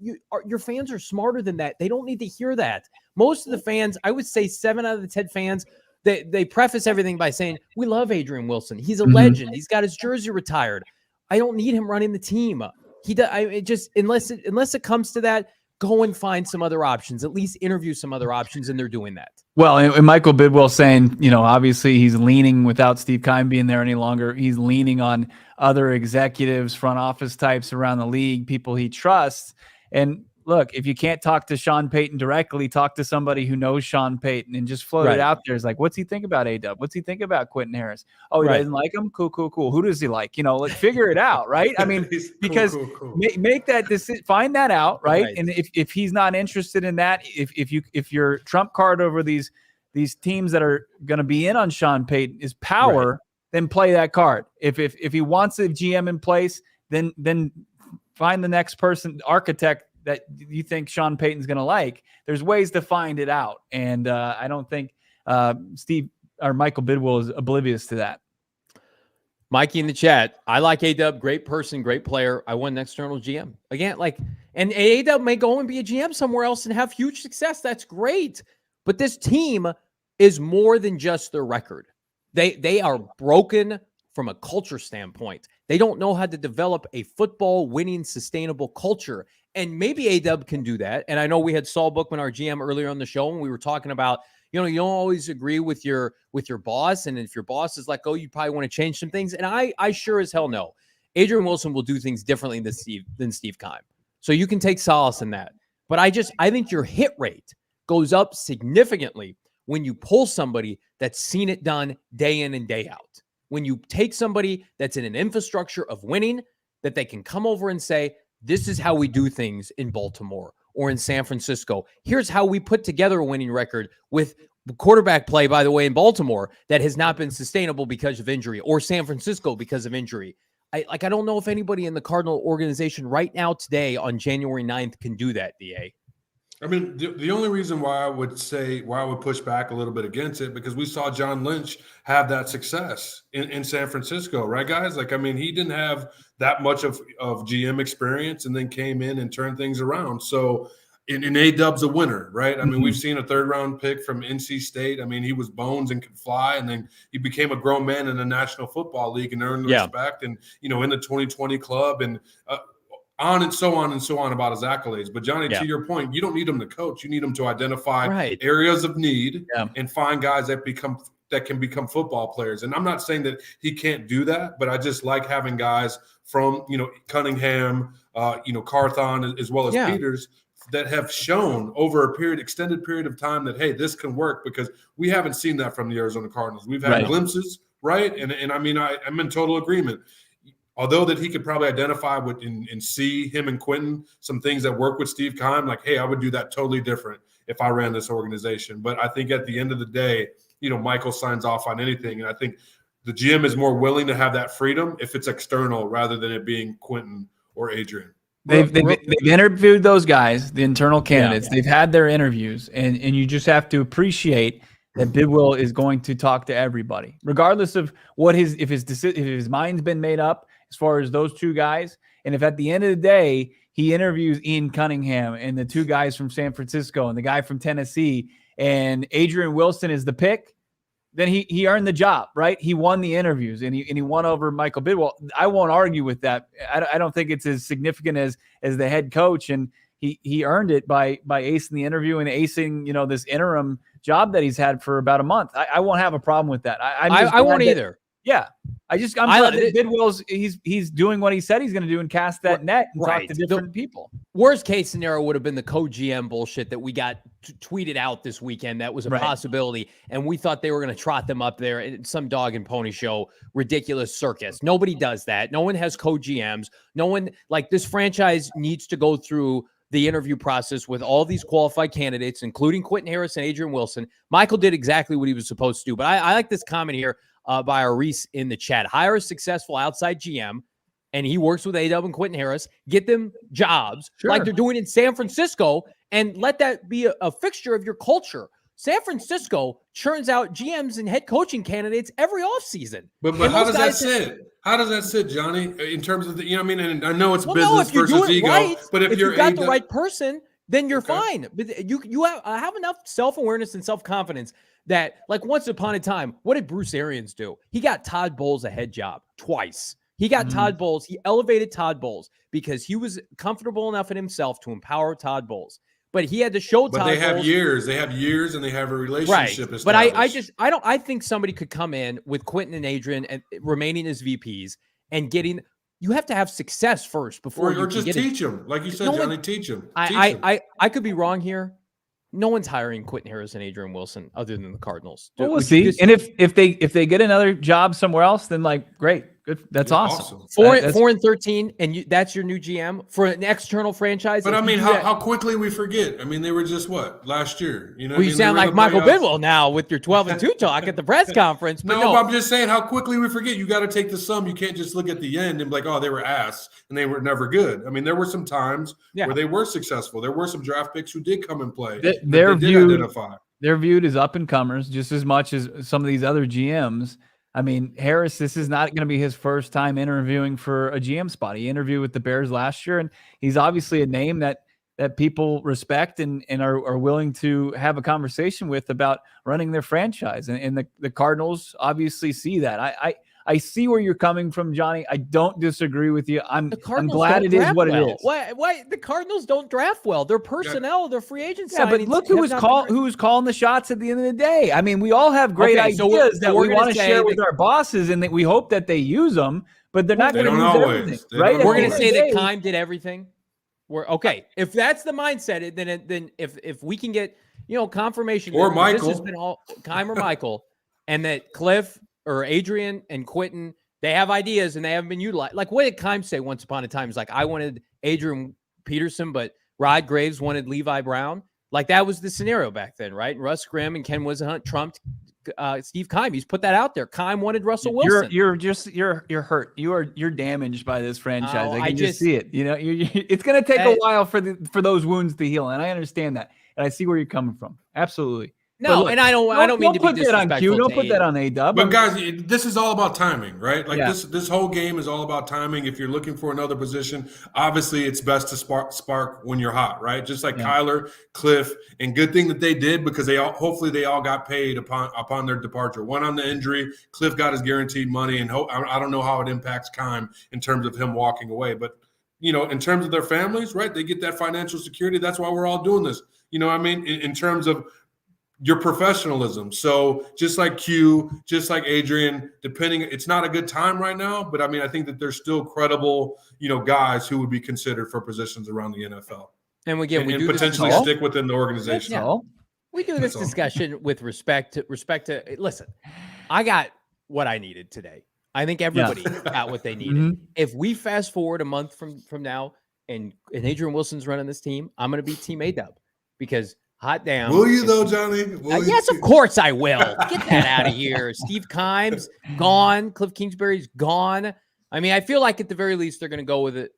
your fans are smarter than that. They don't need to hear that. Most of the fans, I would say 7 out of the 10 fans, they preface everything by saying, we love Adrian Wilson. He's a legend. He's got his jersey retired. I don't need him running the team. Unless it comes to that, go and find some other options, at least interview some other options. And they're doing that. Well, and Michael Bidwill saying, obviously he's leaning without Steve Keim being there any longer. He's leaning on other executives, front office types around the league, people he trusts. And look, if you can't talk to Sean Payton directly, talk to somebody who knows Sean Payton and just float it out there. It's like, what's he think about A-Dub? What's he think about Quentin Harris? Oh, he doesn't like him? Cool. Who does he like? Let's figure it out, right? I mean, because make that decision, find that out, right? And if he's not interested in that, if your trump card over these teams that are going to be in on Sean Payton is power, then play that card. If he wants a GM in place, then find the next person, architect that you think Sean Payton's going to like, there's ways to find it out. And I don't think Michael Bidwill is oblivious to that. Mikey in the chat, I like A-Dub, great person, great player. I want an external GM. Again, and A-Dub may go and be a GM somewhere else and have huge success. That's great. But this team is more than just their record. They are broken from a culture standpoint. They don't know how to develop a football winning, sustainable culture. And maybe A-Dub can do that. And I know we had Saul Bookman, our GM, earlier on the show, and we were talking about, you don't always agree with your boss. And if your boss is like, oh, you probably want to change some things. And I sure as hell know Adrian Wilson will do things differently than Steve Keim. So you can take solace in that. But I think your hit rate goes up significantly when you pull somebody that's seen it done day in and day out. When you take somebody that's in an infrastructure of winning, that they can come over and say, this is how we do things in Baltimore or in San Francisco. Here's how we put together a winning record with quarterback play, by the way, in Baltimore that has not been sustainable because of injury, or San Francisco because of injury. I don't know if anybody in the Cardinal organization right now today on January 9th can do that, DA. I mean, the only reason why I would push back a little bit against it, because we saw John Lynch have that success in San Francisco, right, guys? He didn't have that much of GM experience and then came in and turned things around. So in A-Dub's a winner, right? I mean, we've seen a third-round pick from NC State. I mean, he was bones and could fly, and then he became a grown man in the National Football League and earned respect and, in the 2020 club and on and so on about his accolades. But, Johnny, to your point, you don't need him to coach. You need him to identify areas of need and find guys that can become football players. And I'm not saying that he can't do that, but I just like having guys from, Cunningham, Carthon, as well as Peters, that have shown over extended period of time that, hey, this can work, because we haven't seen that from the Arizona Cardinals. We've had glimpses, right? And I mean, I'm in total agreement. Although that he could probably identify with and see him and Quentin some things that work with Steve Keim, like, hey, I would do that totally different if I ran this organization. But I think at the end of the day, Michael signs off on anything. And I think the GM is more willing to have that freedom if it's external rather than it being Quentin or Adrian. They've interviewed those guys, the internal candidates. They've had their interviews, and you just have to appreciate that Bidwill is going to talk to everybody, regardless of if his mind's been made up as far as those two guys. And if at the end of the day he interviews Ian Cunningham and the two guys from San Francisco and the guy from Tennessee, and Adrian Wilson is the pick, then he earned the job, right? He won the interviews and he won over Michael Bidwill. I won't argue with that. I don't think it's as significant as the head coach, and he earned it by acing the interview and acing this interim job that he's had for about a month. I won't have a problem with that. I won't either. Yeah. I'm glad that Bidwill's he's doing what he said he's going to do and cast that net and talk to different people. Worst case scenario would have been the co-GM bullshit that we got tweeted out this weekend. That was a possibility, and we thought they were going to trot them up there in some dog and pony show, ridiculous circus. Nobody does that. No one has co-GMs. No one, this franchise needs to go through the interview process with all these qualified candidates, including Quentin Harris and Adrian Wilson. Michael did exactly what he was supposed to do, but I like this comment here by our Reese in the chat. Hire a successful outside GM, and he works with A-Dub and Quentin Harris. Get them jobs like they're doing in San Francisco, and let that be a fixture of your culture. San Francisco churns out GMs and head coaching candidates every offseason. But how does that sit? How does that sit, Johnny, in terms of the, and I know it's business versus ego, but if you're got the right person, then you're fine. But you have enough self-awareness and self-confidence that, once upon a time, what did Bruce Arians do? He got Todd Bowles a head job twice. He got Todd Bowles. He elevated Todd Bowles because he was comfortable enough in himself to empower Todd Bowles. But he had to show Todd Bowles. But they have years. They have years, and they have a relationship established. But I think somebody could come in with Quentin and Adrian and remaining as VPs and getting. You have to have success first before or just teach them, like you said, Johnny. Teach them. I could be wrong here. No one's hiring Quentin Harris and Adrian Wilson other than the Cardinals. Well, we'll see. And if they get another job somewhere else, then great, Good. That's Yeah, awesome. Four That's- 4-13, and that's your new GM for an external franchise. But If I you mean, do how, that- how quickly we forget. I mean, they were just last year. You know, well, what I you mean? They sound were in like the Michael playoffs. Bidwill now with your 12-2 talk at the press conference. But No, but I'm just saying how quickly we forget. You got to take the sum. You can't just look at the end and be like, oh, they were ass and they were never good. I mean, there were some times where they were successful. There were some draft picks who did come and play. They're they did viewed, identify. They're viewed as up and comers just as much as some of these other GMs. I mean, Harris, this is not going to be his first time interviewing for a GM spot. He interviewed with the Bears last year, and he's obviously a name that people respect and are willing to have a conversation with about running their franchise. And the Cardinals obviously see that. I see where you're coming from, Johnny. I don't disagree with you. I'm glad it is what it is. Why the Cardinals don't draft well? Their personnel, their free agents. Yeah, but look who's calling the shots at the end of the day. I mean, we all have great ideas that we want to share with our bosses, and that we hope that they use them. But they're not going to use everything, right? We're going to say that Keim did everything. We're okay. If that's the mindset, then if we can get confirmation or that Michael, this has been all Keim or Michael, and that Kliff or Adrian and Quentin, they have ideas and they haven't been utilized. Like, what did Keim say once upon a time? It's like, I wanted Adrian Peterson, but Rod Graves wanted Levi Brown. Like, that was the scenario back then, right? And Russ Grimm and Ken Wisenhunt trumped Steve Keim. He's put that out there. Keim wanted Russell Wilson. You're hurt. You're damaged by this franchise. I can just see it. It's going to take a while for those wounds to heal, and I understand that, and I see where you're coming from. Absolutely. No, look, and I don't mean to be disrespectful. That on Q. Don't put that on A-Dub. But guys, this is all about timing, right? Like this whole game is all about timing. If you're looking for another position, obviously it's best to spark when you're hot, right? Just like Kyler, Kliff, and good thing that they did, because hopefully they all got paid upon their departure. One on the injury, Kliff got his guaranteed money, and I don't know how it impacts Keim in terms of him walking away, but in terms of their families, right? They get that financial security. That's why we're all doing this. You know what I mean? In terms of your professionalism. So just like Q, just like Adrian, it's not a good time right now, but I mean, I think that there's still credible, guys who would be considered for positions around the NFL. And we do potentially stick within the organization. Yeah. We do this discussion with respect to, listen, I got what I needed today. I think everybody got what they needed. Mm-hmm. If we fast forward a month from now and Adrian Wilson's running this team, I'm going to be Team A-Dub, because hot damn. Will you though, Johnny? Yes, of course I will. Get that out of here. Steve Keim's gone. Kliff Kingsbury's gone. I mean, I feel like at the very least they're going to go with it.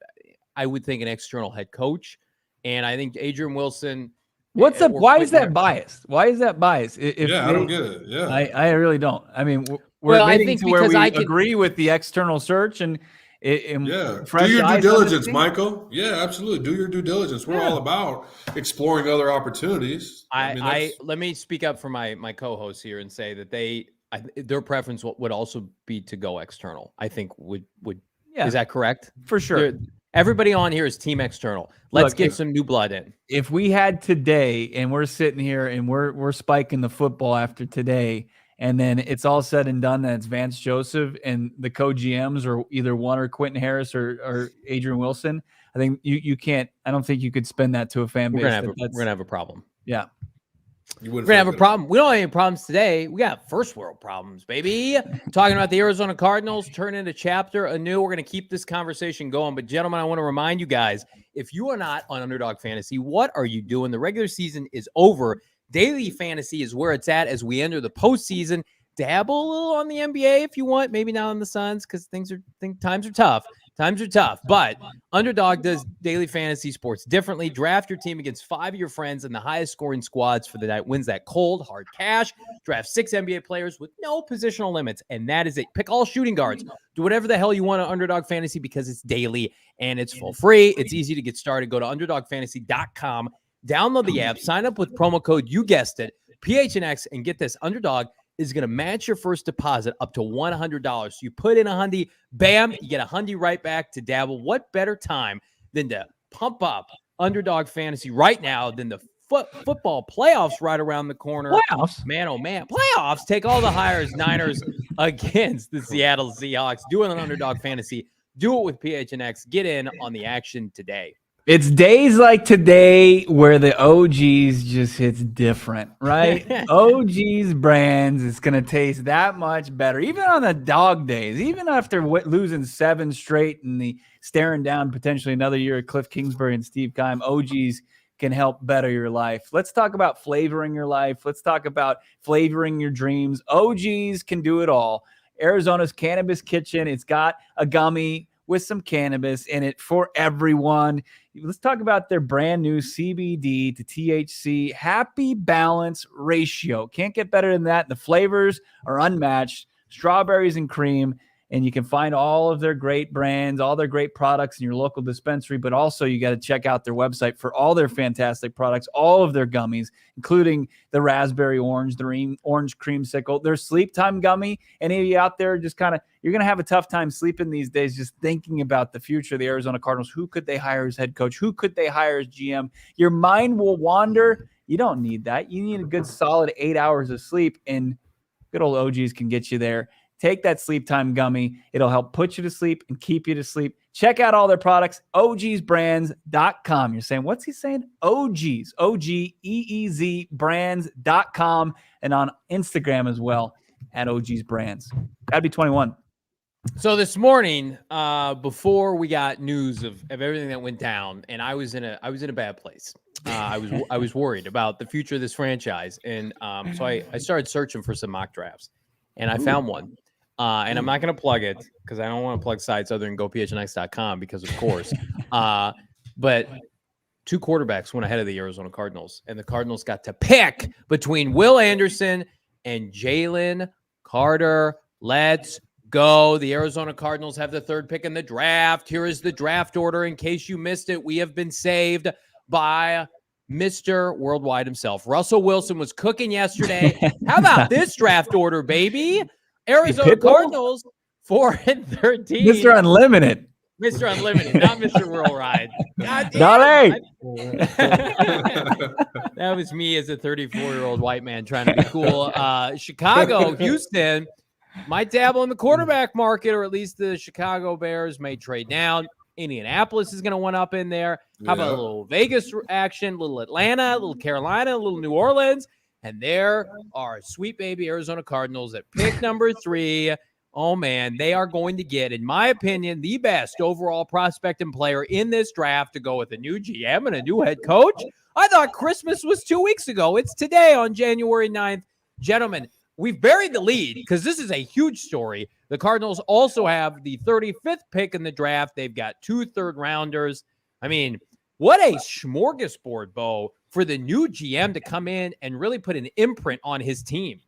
I would think an external head coach, and I think Adrian Wilson. Why is that biased? Why is that biased? I don't get it. Yeah, I really don't. I mean, I think where we agree with the external search and. Do your due diligence, Michael. Yeah, absolutely. Do your due diligence. We're all about exploring other opportunities. Let me speak up for my co-hosts here and say that their preference would also be to go external. I think would is that correct? For sure. Everybody on here is team external. Let's get some new blood in. If we had today and we're sitting here and we're spiking the football after today, and then it's all said and done that it's Vance Joseph and the co-GMs are either one or Quentin Harris or Adrian Wilson, I think you can't. I don't think you could spend that to a fan base. We're gonna have a problem. Yeah, we're gonna have a problem. We don't have any problems today. We got first world problems, baby. Talking about the Arizona Cardinals, turn into chapter anew. We're gonna keep this conversation going. But gentlemen, I want to remind you guys: if you are not on Underdog Fantasy, what are you doing? The regular season is over. Daily fantasy is where it's at as we enter the postseason. Dabble a little on the NBA if you want, maybe not on the Suns because times are tough. Times are tough, but Underdog does daily fantasy sports differently. Draft your team against 5 of your friends and the highest scoring squads for the night wins that cold, hard cash. Draft 6 NBA players with no positional limits, and that is it. Pick all shooting guards. Do whatever the hell you want on Underdog Fantasy because it's daily and it's full free. It's easy to get started. Go to UnderdogFantasy.com. Download the app, sign up with promo code, you guessed it, PHNX, and get this. Underdog is going to match your first deposit up to $100. So you put in $100, bam, you get $100 right back to dabble. What better time than to pump up Underdog Fantasy right now than the football playoffs right around the corner? Playoffs? Man, oh man. Playoffs. Take all the hires, Niners against the Seattle Seahawks. Do it on Underdog Fantasy. Do it with PHNX. Get in on the action today. It's days like today where the OGs just hits different, right? OGs brands, it's going to taste that much better. Even on the dog days, even after losing 7 straight and the staring down potentially another year of Kliff Kingsbury and Steve Keim, OGs can help better your life. Let's talk about flavoring your life. Let's talk about flavoring your dreams. OGs can do it all. Arizona's Cannabis Kitchen, it's got a gummy with some cannabis in it for everyone. Let's talk about their brand new CBD to THC happy balance ratio. Can't get better than that. The flavors are unmatched. Strawberries and cream. And you can find all of their great brands, all their great products in your local dispensary. But also you got to check out their website for all their fantastic products, all of their gummies, including the raspberry orange, the orange creamsicle, their sleep time gummy. Any of you out there just kind of, you're going to have a tough time sleeping these days just thinking about the future of the Arizona Cardinals. Who could they hire as head coach? Who could they hire as GM? Your mind will wander. You don't need that. You need a good solid 8 hours of sleep, and good old OGs can get you there. Take that sleep time gummy. It'll help put you to sleep and keep you to sleep. Check out all their products, ogsbrands.com. You're saying, what's he saying? OGs, OGEEZ brands.com, and on Instagram as well at OGs Brands. Gotta be 21. So this morning, before we got news of everything that went down, and I was in a bad place. I was worried about the future of this franchise, and so I started searching for some mock drafts, and I found one. And I'm not going to plug it because I don't want to plug sites other than gophnx.com because, of course. But 2 quarterbacks went ahead of the Arizona Cardinals, and the Cardinals got to pick between Will Anderson and Jalen Carter. Let's go. The Arizona Cardinals have the 3rd pick in the draft. Here is the draft order. In case you missed it, we have been saved by Mr. Worldwide himself. Russell Wilson was cooking yesterday. How about this draft order, baby? Arizona Cardinals, 4 and 13. Mr. Unlimited. Mr. Unlimited, not Mr. Worldwide. God damn. That was me as a 34-year-old white man trying to be cool. Chicago, Houston might dabble in the quarterback market, or at least the Chicago Bears may trade down. Indianapolis is going to one up in there. How about a little Vegas action, a little Atlanta, a little Carolina, a little New Orleans? And there are sweet baby Arizona Cardinals at pick number 3. Oh, man, they are going to get, in my opinion, the best overall prospect and player in this draft to go with a new GM and a new head coach. I thought Christmas was 2 weeks ago. It's today on January 9th. Gentlemen, we've buried the lead because this is a huge story. The Cardinals also have the 35th pick in the draft. They've got 2 third-rounders. I mean, what a smorgasbord, Bo, for the new GM to come in and really put an imprint on his team.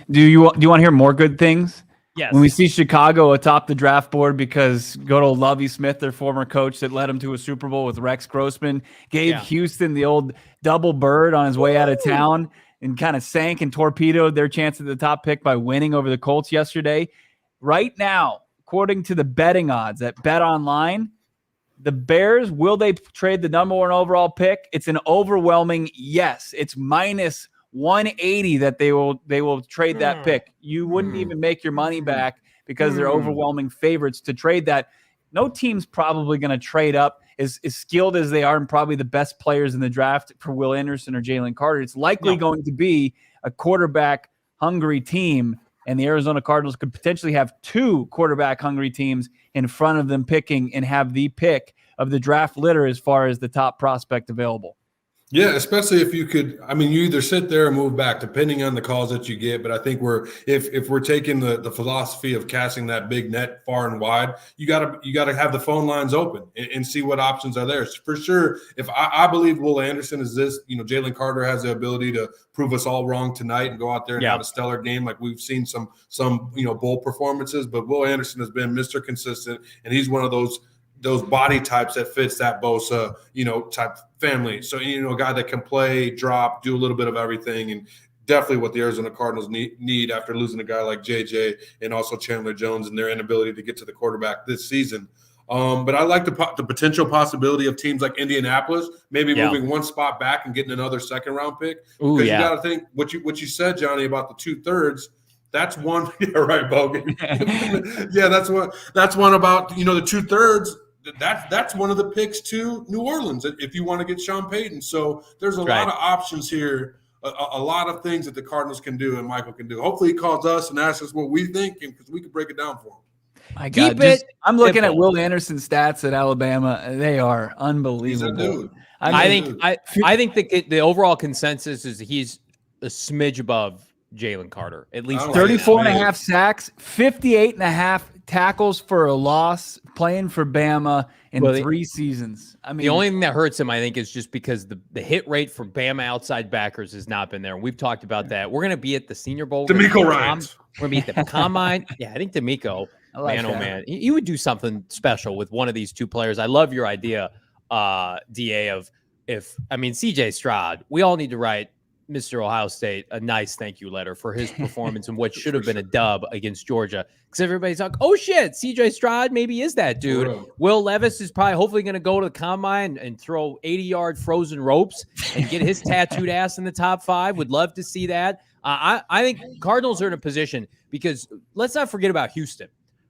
Do you want to hear more good things? Yes. When we see Chicago atop the draft board because good old Lovie Smith, their former coach that led them to a Super Bowl with Rex Grossman, gave Houston the old double bird on his way out of town and kind of sank and torpedoed their chance at the top pick by winning over the Colts yesterday. Right now, according to the betting odds at Bet Online, the Bears, will they trade the number 1 overall pick? It's an overwhelming yes. It's minus 180 that they will trade that pick. You wouldn't even make your money back because they're overwhelming favorites to trade that. No team's probably going to trade up as skilled as they are and probably the best players in the draft for Will Anderson or Jalen Carter. It's likely going to be a quarterback-hungry team, and the Arizona Cardinals could potentially have 2 quarterback-hungry teams in front of them picking and have the pick of the draft litter as far as the top prospect available. Yeah, especially if you could. I mean, you either sit there or move back, depending on the calls that you get. But I think if we're taking the philosophy of casting that big net far and wide, you gotta have the phone lines open and see what options are there. For sure, if I believe Will Anderson is this, Jalen Carter has the ability to prove us all wrong tonight and go out there and have a stellar game like we've seen some bowl performances. But Will Anderson has been Mr. Consistent, and he's one of those body types that fits that Bosa, type family. So, a guy that can play, drop, do a little bit of everything, and definitely what the Arizona Cardinals need after losing a guy like JJ and also Chandler Jones and their inability to get to the quarterback this season. But I like the potential possibility of teams like Indianapolis maybe moving 1 spot back and getting another 2nd-round pick. Because you got to think what you said, Johnny, about the 2/3. That's one. Yeah, right, Bogan. Yeah, that's one about the 2/3. that's one of the picks to New Orleans if you want to get Sean Payton. So there's a lot of options here, a lot of things that the Cardinals can do and Michael can do. Hopefully he calls us and asks us what we think, because we can break it down for him. My God, I'm looking at Will Anderson's stats at Alabama. They are unbelievable. He's a dude. I think the overall consensus is he's a smidge above Jalen Carter, at least 34.5 sacks, 58.5 tackles for a loss, playing for Bama in 3 seasons. I mean, the only thing that hurts him, I think, is just because the hit rate for Bama outside backers has not been there. We've talked about that. We're going to be at the Senior Bowl. D'Amico Ryans. We're going to be at the Combine. Yeah, I think D'Amico, man, he would do something special with one of these two players. I love your idea, DA, CJ Stroud, we all need to write Mr. Ohio State a nice thank you letter for his performance in what should have been a dub against Georgia. Because everybody's like, oh shit, CJ Stroud maybe is that dude. Will Levis is probably hopefully going to go to the Combine and throw 80-yard frozen ropes and get his tattooed ass in the top 5. Would love to see that. I think Cardinals are in a position, because let's not forget about Houston,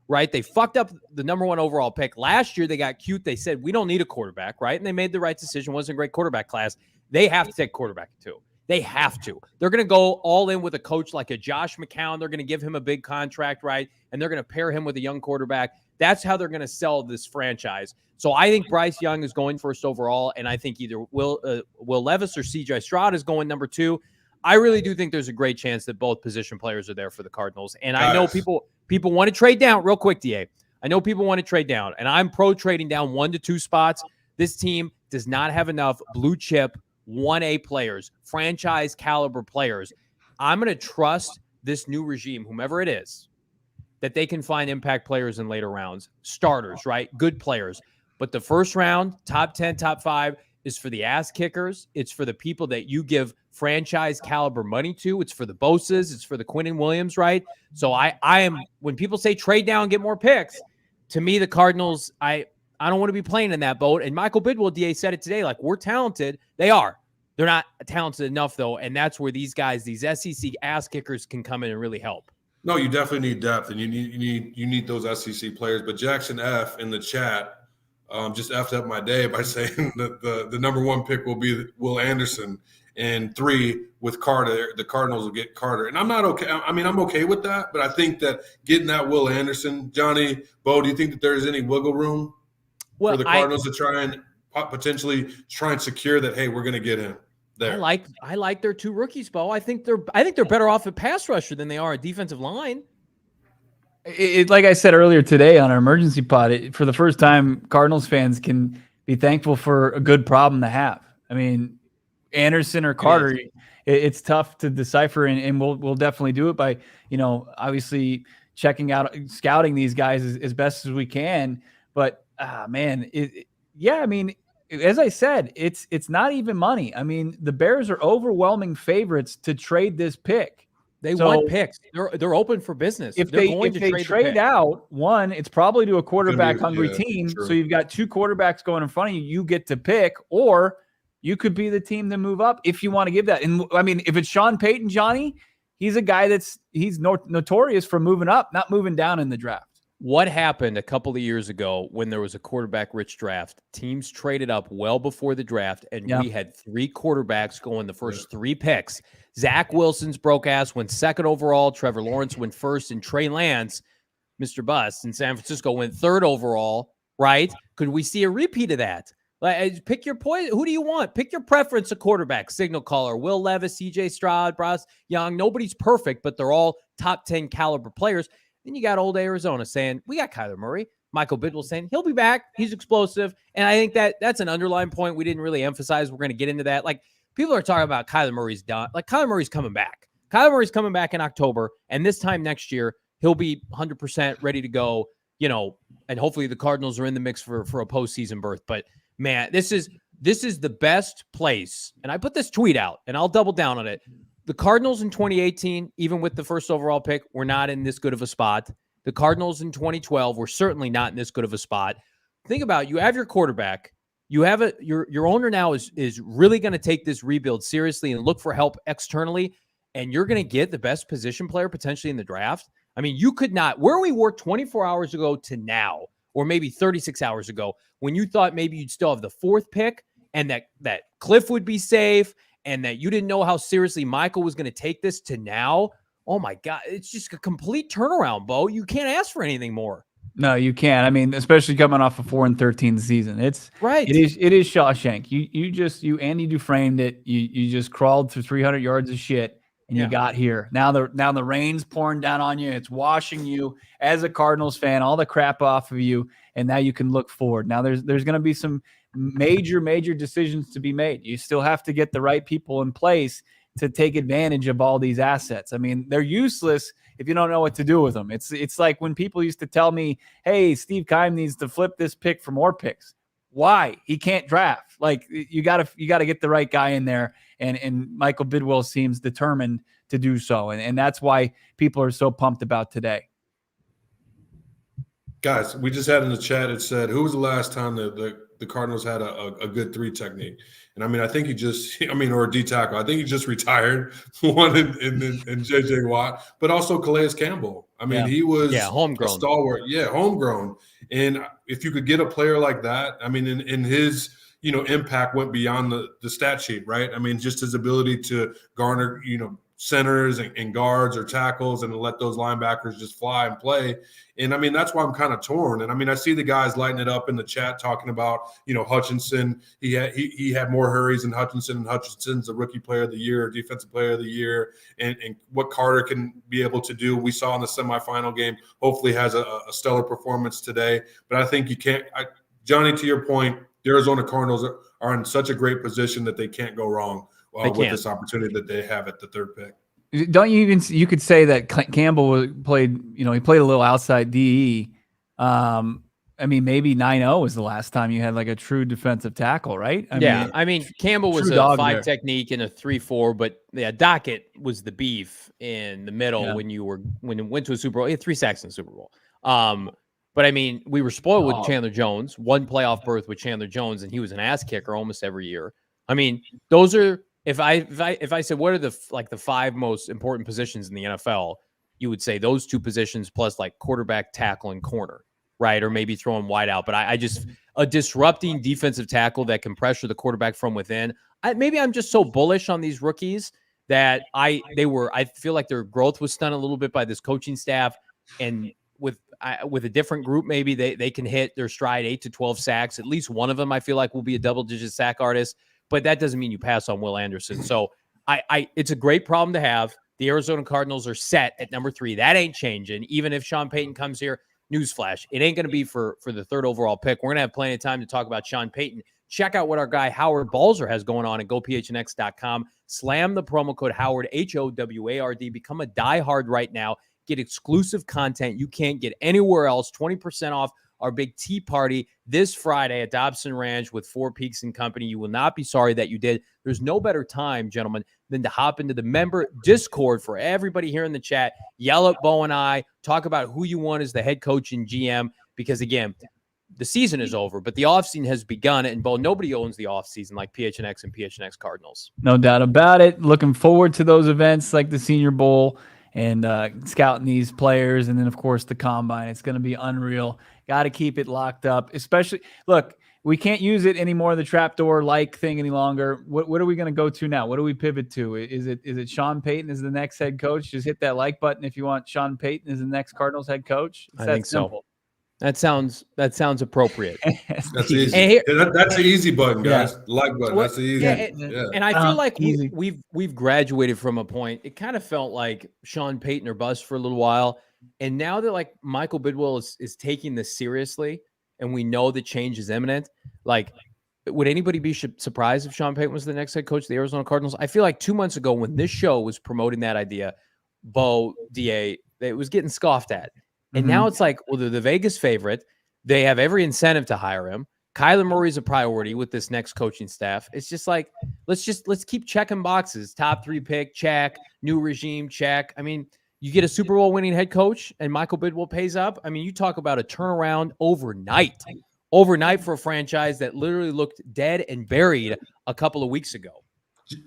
right? They fucked up the number 1 overall pick. Last year they got cute. They said, we don't need a quarterback, right? And they made the right decision. Wasn't a great quarterback class. They have to take quarterback too. They have to. They're going to go all in with a coach like a Josh McCown. They're going to give him a big contract, right? And they're going to pair him with a young quarterback. That's how they're going to sell this franchise. So I think Bryce Young is going first overall, and I think either Will Levis or CJ Stroud is going number 2. I really do think there's a great chance that both position players are there for the Cardinals. And I know people want to trade down. Real quick, DA. I know people want to trade down, and I'm pro trading down 1 to 2 spots. This team does not have enough blue chip 1A players, franchise caliber players. I'm going to trust this new regime, whomever it is, that they can find impact players in later rounds, starters, right? Good players. But the first round, top 10, top 5 is for the ass kickers. It's for the people that you give franchise caliber money to. It's for the Boses. It's for the Quinnen Williams, right? So I am, when people say trade down, get more picks, to me, the Cardinals, I don't want to be playing in that boat. And Michael Bidwill, DA, said it today, like, we're talented. They are. They're not talented enough, though, and that's where these guys, these SEC ass kickers, can come in and really help. No, you definitely need depth, and you need those SEC players. But Jackson F in the chat just effed up my day by saying that the number 1 pick will be Will Anderson, and 3 with Carter. The Cardinals will get Carter, and I'm not okay. I mean, I'm okay with that, but I think that getting that Will Anderson, Johnny, Bo, do you think that there's any wiggle room for the Cardinals to try and potentially try and secure that? Hey, we're going to get him there. I like their 2 rookies, Bo. I think they're better off at pass rusher than they are at defensive line. Like I said earlier today on our emergency pod, for the first time, Cardinals fans can be thankful for a good problem to have. I mean, Anderson or Carter, it's tough to decipher, and we'll definitely do it by, obviously checking out, scouting these guys as best as we can. But man, I mean, as I said, it's not even money. I mean, the Bears are overwhelming favorites to trade this pick. They want picks. They're open for business. If they trade out, one, it's probably to a quarterback hungry team. True. So you've got 2 quarterbacks going in front of you. You get to pick, or you could be the team to move up if you want to give that. And I mean, if it's Sean Payton, Johnny, he's a guy he's notorious for moving up, not moving down in the draft. What happened a couple of years ago when there was a quarterback-rich draft? Teams traded up well before the draft, and we had 3 quarterbacks go in the first 3 picks. Zach Wilson's broke ass went 2nd overall. Trevor Lawrence went 1st, and Trey Lance, Mr. Bust, in San Francisco went 3rd overall, right? Could we see a repeat of that? Pick your point. Who do you want? Pick your preference of quarterback. Signal caller, Will Levis, CJ Stroud, Bryce Young. Nobody's perfect, but they're all top 10 caliber players. Then you got old Arizona saying, we got Kyler Murray. Michael Bidwill saying, he'll be back. He's explosive. And I think that's an underlying point we didn't really emphasize. We're going to get into that. Like, people are talking about Kyler Murray's done. Like, Kyler Murray's coming back. Kyler Murray's coming back in October. And this time next year, he'll be 100% ready to go, and hopefully the Cardinals are in the mix for a postseason berth. But, man, this is the best place. And I put this tweet out, and I'll double down on it. The Cardinals in 2018, even with the first overall pick, were not in this good of a spot. The Cardinals in 2012 were certainly not in this good of a spot. Think about it. You have your quarterback. You have your owner now is really going to take this rebuild seriously and look for help externally, and you're going to get the best position player potentially in the draft. I mean, you could not – where we were 24 hours ago to now, or maybe 36 hours ago, when you thought maybe you'd still have the 4th pick and that Kliff would be safe and that you didn't know how seriously Michael was going to take this, to now, oh my God, it's just a complete turnaround, Bo. You can't ask for anything more. No, you can't. I mean, especially coming off a 4-13 season. It is Shawshank. You Andy Dufresne it. You just crawled through 300 yards of shit and you got here. Now the rain's pouring down on you. It's washing you as a Cardinals fan, all the crap off of you, and now you can look forward. Now there's going to be some major decisions to be made. You still have to get the right people in place to take advantage of all these assets. I mean, they're useless if you don't know what to do with them. It's like when people used to tell me, hey, Steve Keim needs to flip this pick for more picks. Why? He can't draft. Like, you gotta get the right guy in there, and Michael Bidwill seems determined to do so. And that's why people are so pumped about today. Guys, we just had in the chat, it said, who was the last time the Cardinals had a good 3 technique? And I mean, I think or a D tackle. I think he just retired one in JJ Watt, but also Calais Campbell. I mean, he was homegrown. A stalwart. Yeah, homegrown. And if you could get a player like that, I mean, in his, impact went beyond the stat sheet, right? I mean, just his ability to garner, centers and guards or tackles and let those linebackers just fly and play. And I mean, that's why I'm kind of torn. And I mean, I see the guys lighting it up in the chat talking about, Hutchinson. He had more hurries than Hutchinson, and Hutchinson's the rookie player of the year, defensive player of the year, and what Carter can be able to do. We saw in the semifinal game, hopefully has a stellar performance today. But I think you can't, Johnny, to your point, the Arizona Cardinals are in such a great position that they can't go wrong with this opportunity that they have at the 3rd pick. Don't you could say that Campbell played, he played a little outside DE. I mean, maybe 9-0 was the last time you had like a true defensive tackle, right? I mean, Campbell was a 5 technique and a 3-4, but Dockett was the beef in the middle when it went to a Super Bowl. He had 3 sacks in the Super Bowl. But I mean, we were spoiled with Chandler Jones, 1 playoff berth with Chandler Jones, and he was an ass kicker almost every year. I mean, those are, if I said what are the 5 most important positions in the NFL, you would say those 2 positions plus like quarterback, tackle, and corner, right? Or maybe throwing wide out. But I just, a disrupting defensive tackle that can pressure the quarterback from within. Maybe I'm just so bullish on these rookies that I feel like their growth was stunned a little bit by this coaching staff, and with a different group, maybe they can hit their stride 8 to 12 sacks. At least one of them, I feel like, will be a double-digit sack artist. But that doesn't mean you pass on Will Anderson. So it's a great problem to have. The Arizona Cardinals are set at number 3. That ain't changing. Even if Sean Payton comes here, newsflash, it ain't going to be for the 3rd overall pick. We're going to have plenty of time to talk about Sean Payton. Check out what our guy Howard Balzer has going on at GoPHNX.com. Slam the promo code Howard, HOWARD. Become a diehard right now. Get exclusive content you can't get anywhere else. 20% off our big tea party this Friday at Dobson Ranch with Four Peaks and Company. You will not be sorry that you did. There's no better time, gentlemen, than to hop into the member Discord for everybody here in the chat. Yell at Bo and I. Talk about who you want as the head coach and GM, because, again, the season is over, but the offseason has begun. And, Bo, nobody owns the offseason like PHNX and PHNX Cardinals. No doubt about it. Looking forward to those events like the Senior Bowl and scouting these players. And then, of course, the Combine. It's going to be unreal. Got to keep it locked up, especially – look, we can't use it anymore, the trapdoor-like thing any longer. What are we going to go to now? What do we pivot to? Is it Sean Payton as the next head coach? Just hit that like button if you want Sean Payton as the next Cardinals head coach. I think so. That sounds appropriate. That's easy. That's the easy button, guys. Yeah. Like button. That's the easy. And I feel like we've graduated from a point. It kind of felt like Sean Payton or bust for a little while. And now that like Michael Bidwill is taking this seriously, and we know the change is imminent, like, would anybody be surprised if Sean Payton was the next head coach of the Arizona Cardinals? I feel like 2 months ago when this show was promoting that idea, Bo, DA, it was getting scoffed at. And now it's like, well, they're the Vegas favorite. They have every incentive to hire him. Kyler Murray's a priority with this next coaching staff. It's just like, let's keep checking boxes. Top 3 pick, check. New regime, check. I mean, you get a Super Bowl winning head coach and Michael Bidwill pays up. I mean, you talk about a turnaround overnight for a franchise that literally looked dead and buried a couple of weeks ago.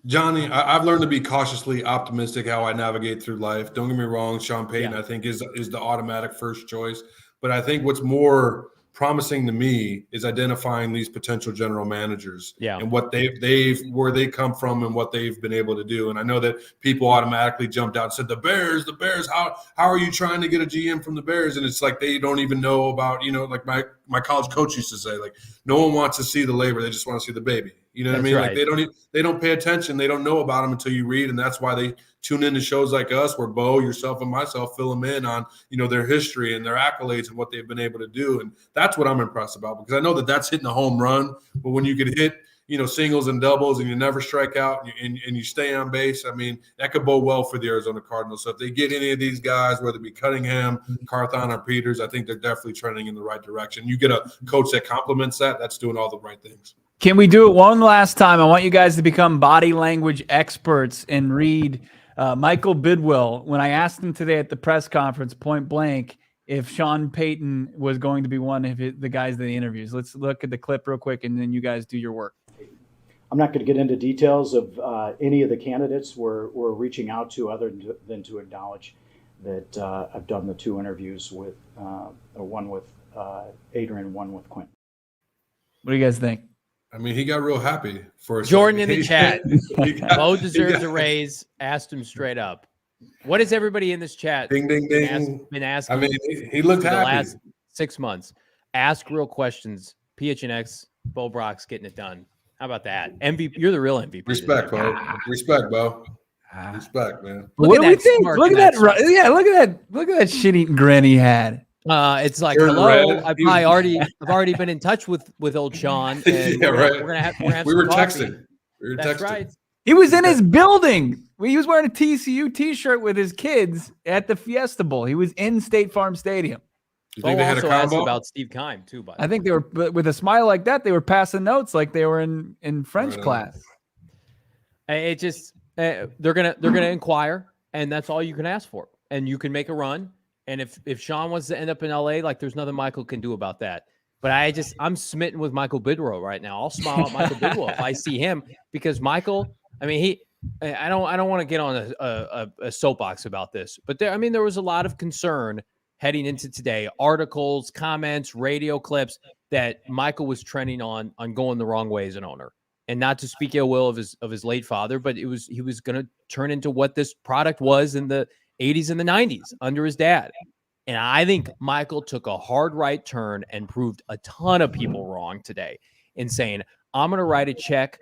Johnny, I've learned to be cautiously optimistic how I navigate through life. Don't get me wrong. Sean Payton, I think, is the automatic first choice. But I think what's more promising to me is identifying these potential general managers and what where they come from and what they've been able to do. And I know that people automatically jumped out and said, the Bears, how are you trying to get a GM from the Bears? And it's like, they don't even know about, like my college coach used to say, like, no one wants to see the labor. They just want to see the baby. You know what I mean? Right. Like they don't pay attention. They don't know about them until you read. And that's why they tune into shows like us, where Bo, yourself, and myself fill them in on, their history and their accolades and what they've been able to do. And that's what I'm impressed about, because I know that that's hitting a home run. But when you could hit, singles and doubles and you never strike out and you stay on base, I mean, that could bode well for the Arizona Cardinals. So if they get any of these guys, whether it be Cunningham, Carthon, or Peters, I think they're definitely trending in the right direction. You get a coach that complements that, that's doing all the right things. Can we do it one last time? I want you guys to become body language experts and read Michael Bidwill. When I asked him today at the press conference, point blank, if Sean Payton was going to be one of the guys that he interviews. Let's look at the clip real quick, and then you guys do your work. I'm not going to get into details of any of the candidates we're reaching out to, other than to acknowledge that I've done the 2 interviews with one with Adrian, one with Quinn. What do you guys think? I mean, he got real happy for a Jordan second. in the chat. Bo deserves a raise. Asked him straight up. What has everybody in this chat ding, ding, ding. been asking? I mean, he looked happy. The last 6 months. Ask real questions. PHNX, Bo Brock's getting it done. How about that? MVP. You're the real MVP. Respect, Bo. Respect, Bo. Respect, man. What do we think? Look at that. Yeah, look at that shit-eating grin he had. It's like, hello. I've already been in touch with old Sean. And yeah, right. We're gonna have. We were coffee. texting. That's right. He was in his building. He was wearing a TCU T-shirt with his kids at the Fiesta Bowl. He was in State Farm Stadium. You think they had a combo? Asked about Steve Keim too, by the way. I think they were, with a smile like that, they were passing notes like they were in French class. It just they're gonna inquire, and that's all you can ask for. And you can make a run. And if Sean wants to end up in LA, like, there's nothing Michael can do about that. But I'm smitten with Michael Bidwill right now. I'll smile at Michael Bidwill if I see him, because Michael, I mean, I don't want to get on a soapbox about this, but there was a lot of concern heading into today, articles, comments, radio clips, that Michael was trending on going the wrong way as an owner. And not to speak ill will of his late father, but he was going to turn into what this product was in the 80s and the 90s under his dad. And I think Michael took a hard right turn and proved a ton of people wrong today in saying, I'm going to write a check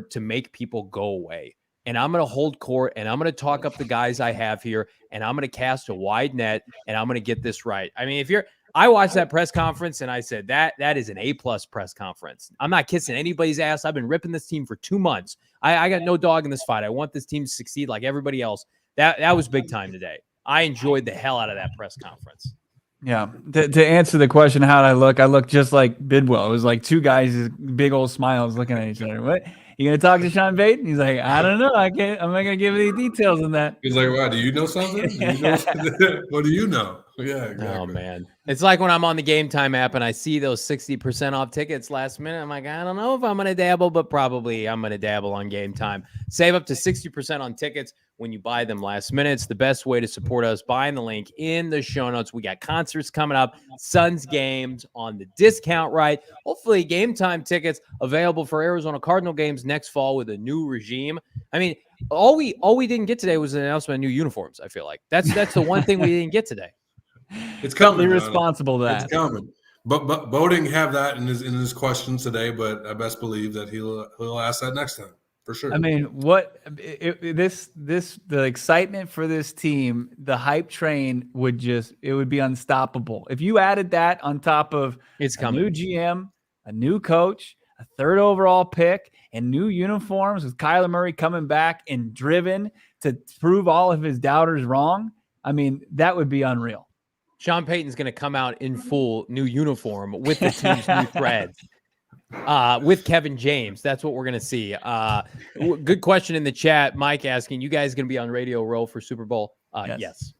to make people go away. And I'm going to hold court, and I'm going to talk up the guys I have here, and I'm going to cast a wide net, and I'm going to get this right. I mean, I watched that press conference, and I said, that is an A+ press conference. I'm not kissing anybody's ass. I've been ripping this team for 2 months. I got no dog in this fight. I want this team to succeed like everybody else. That was big time today. I enjoyed the hell out of that press conference. Yeah. To answer the question, how'd I look just like Bidwill. It was like 2 guys, big old smiles looking at each other. What? You going to talk to Sean Payton? He's like, I don't know. I'm not going to give any details on that. He's like, wow, do you know something? What do you know? Yeah, exactly. Oh, man. It's like when I'm on the Game Time app and I see those 60% off tickets last minute. I'm like, I don't know if I'm going to dabble, but probably I'm going to dabble on Game Time. Save up to 60% on tickets when you buy them last minute. It's the best way to support us. Buying the link in the show notes. We got concerts coming up, Suns games on the discount right. Hopefully Game Time tickets available for Arizona Cardinal games next fall with a new regime. I mean, all we didn't get today was an announcement of new uniforms. I feel like that's the one thing we didn't get today. It's coming. Responsible to that. It's coming. But Bo didn't have that in his questions today. But I best believe that he'll ask that next time for sure. I mean, the excitement for this team, the hype train would be unstoppable. If you added that on top of a new GM, a new coach, a 3rd overall pick, and new uniforms with Kyler Murray coming back and driven to prove all of his doubters wrong, I mean, that would be unreal. Sean Payton's going to come out in full new uniform with the team's new threads. With Kevin James. That's what we're going to see. Good question in the chat. Mike asking, you guys going to be on Radio Row for Super Bowl? Yes.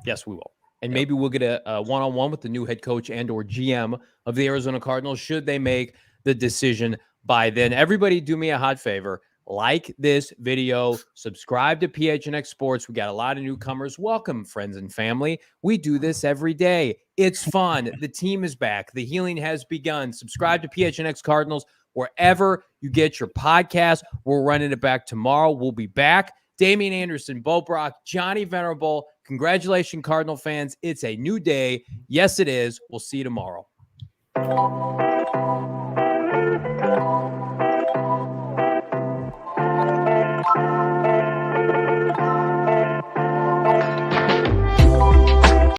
Yes, we will. And maybe we'll get a one-on-one with the new head coach and or GM of the Arizona Cardinals should they make the decision by then. Everybody do me a hot favor. Like this video, subscribe to PHNX Sports. We got a lot of newcomers. Welcome, friends and family. We do this every day. It's fun. The team is back. The healing has begun. Subscribe to PHNX Cardinals wherever you get your podcast. We're running it back tomorrow. We'll be back. Damien Anderson, Bo Brock, Johnny Venerable. Congratulations, Cardinal fans. It's a new day. Yes, it is. We'll see you tomorrow.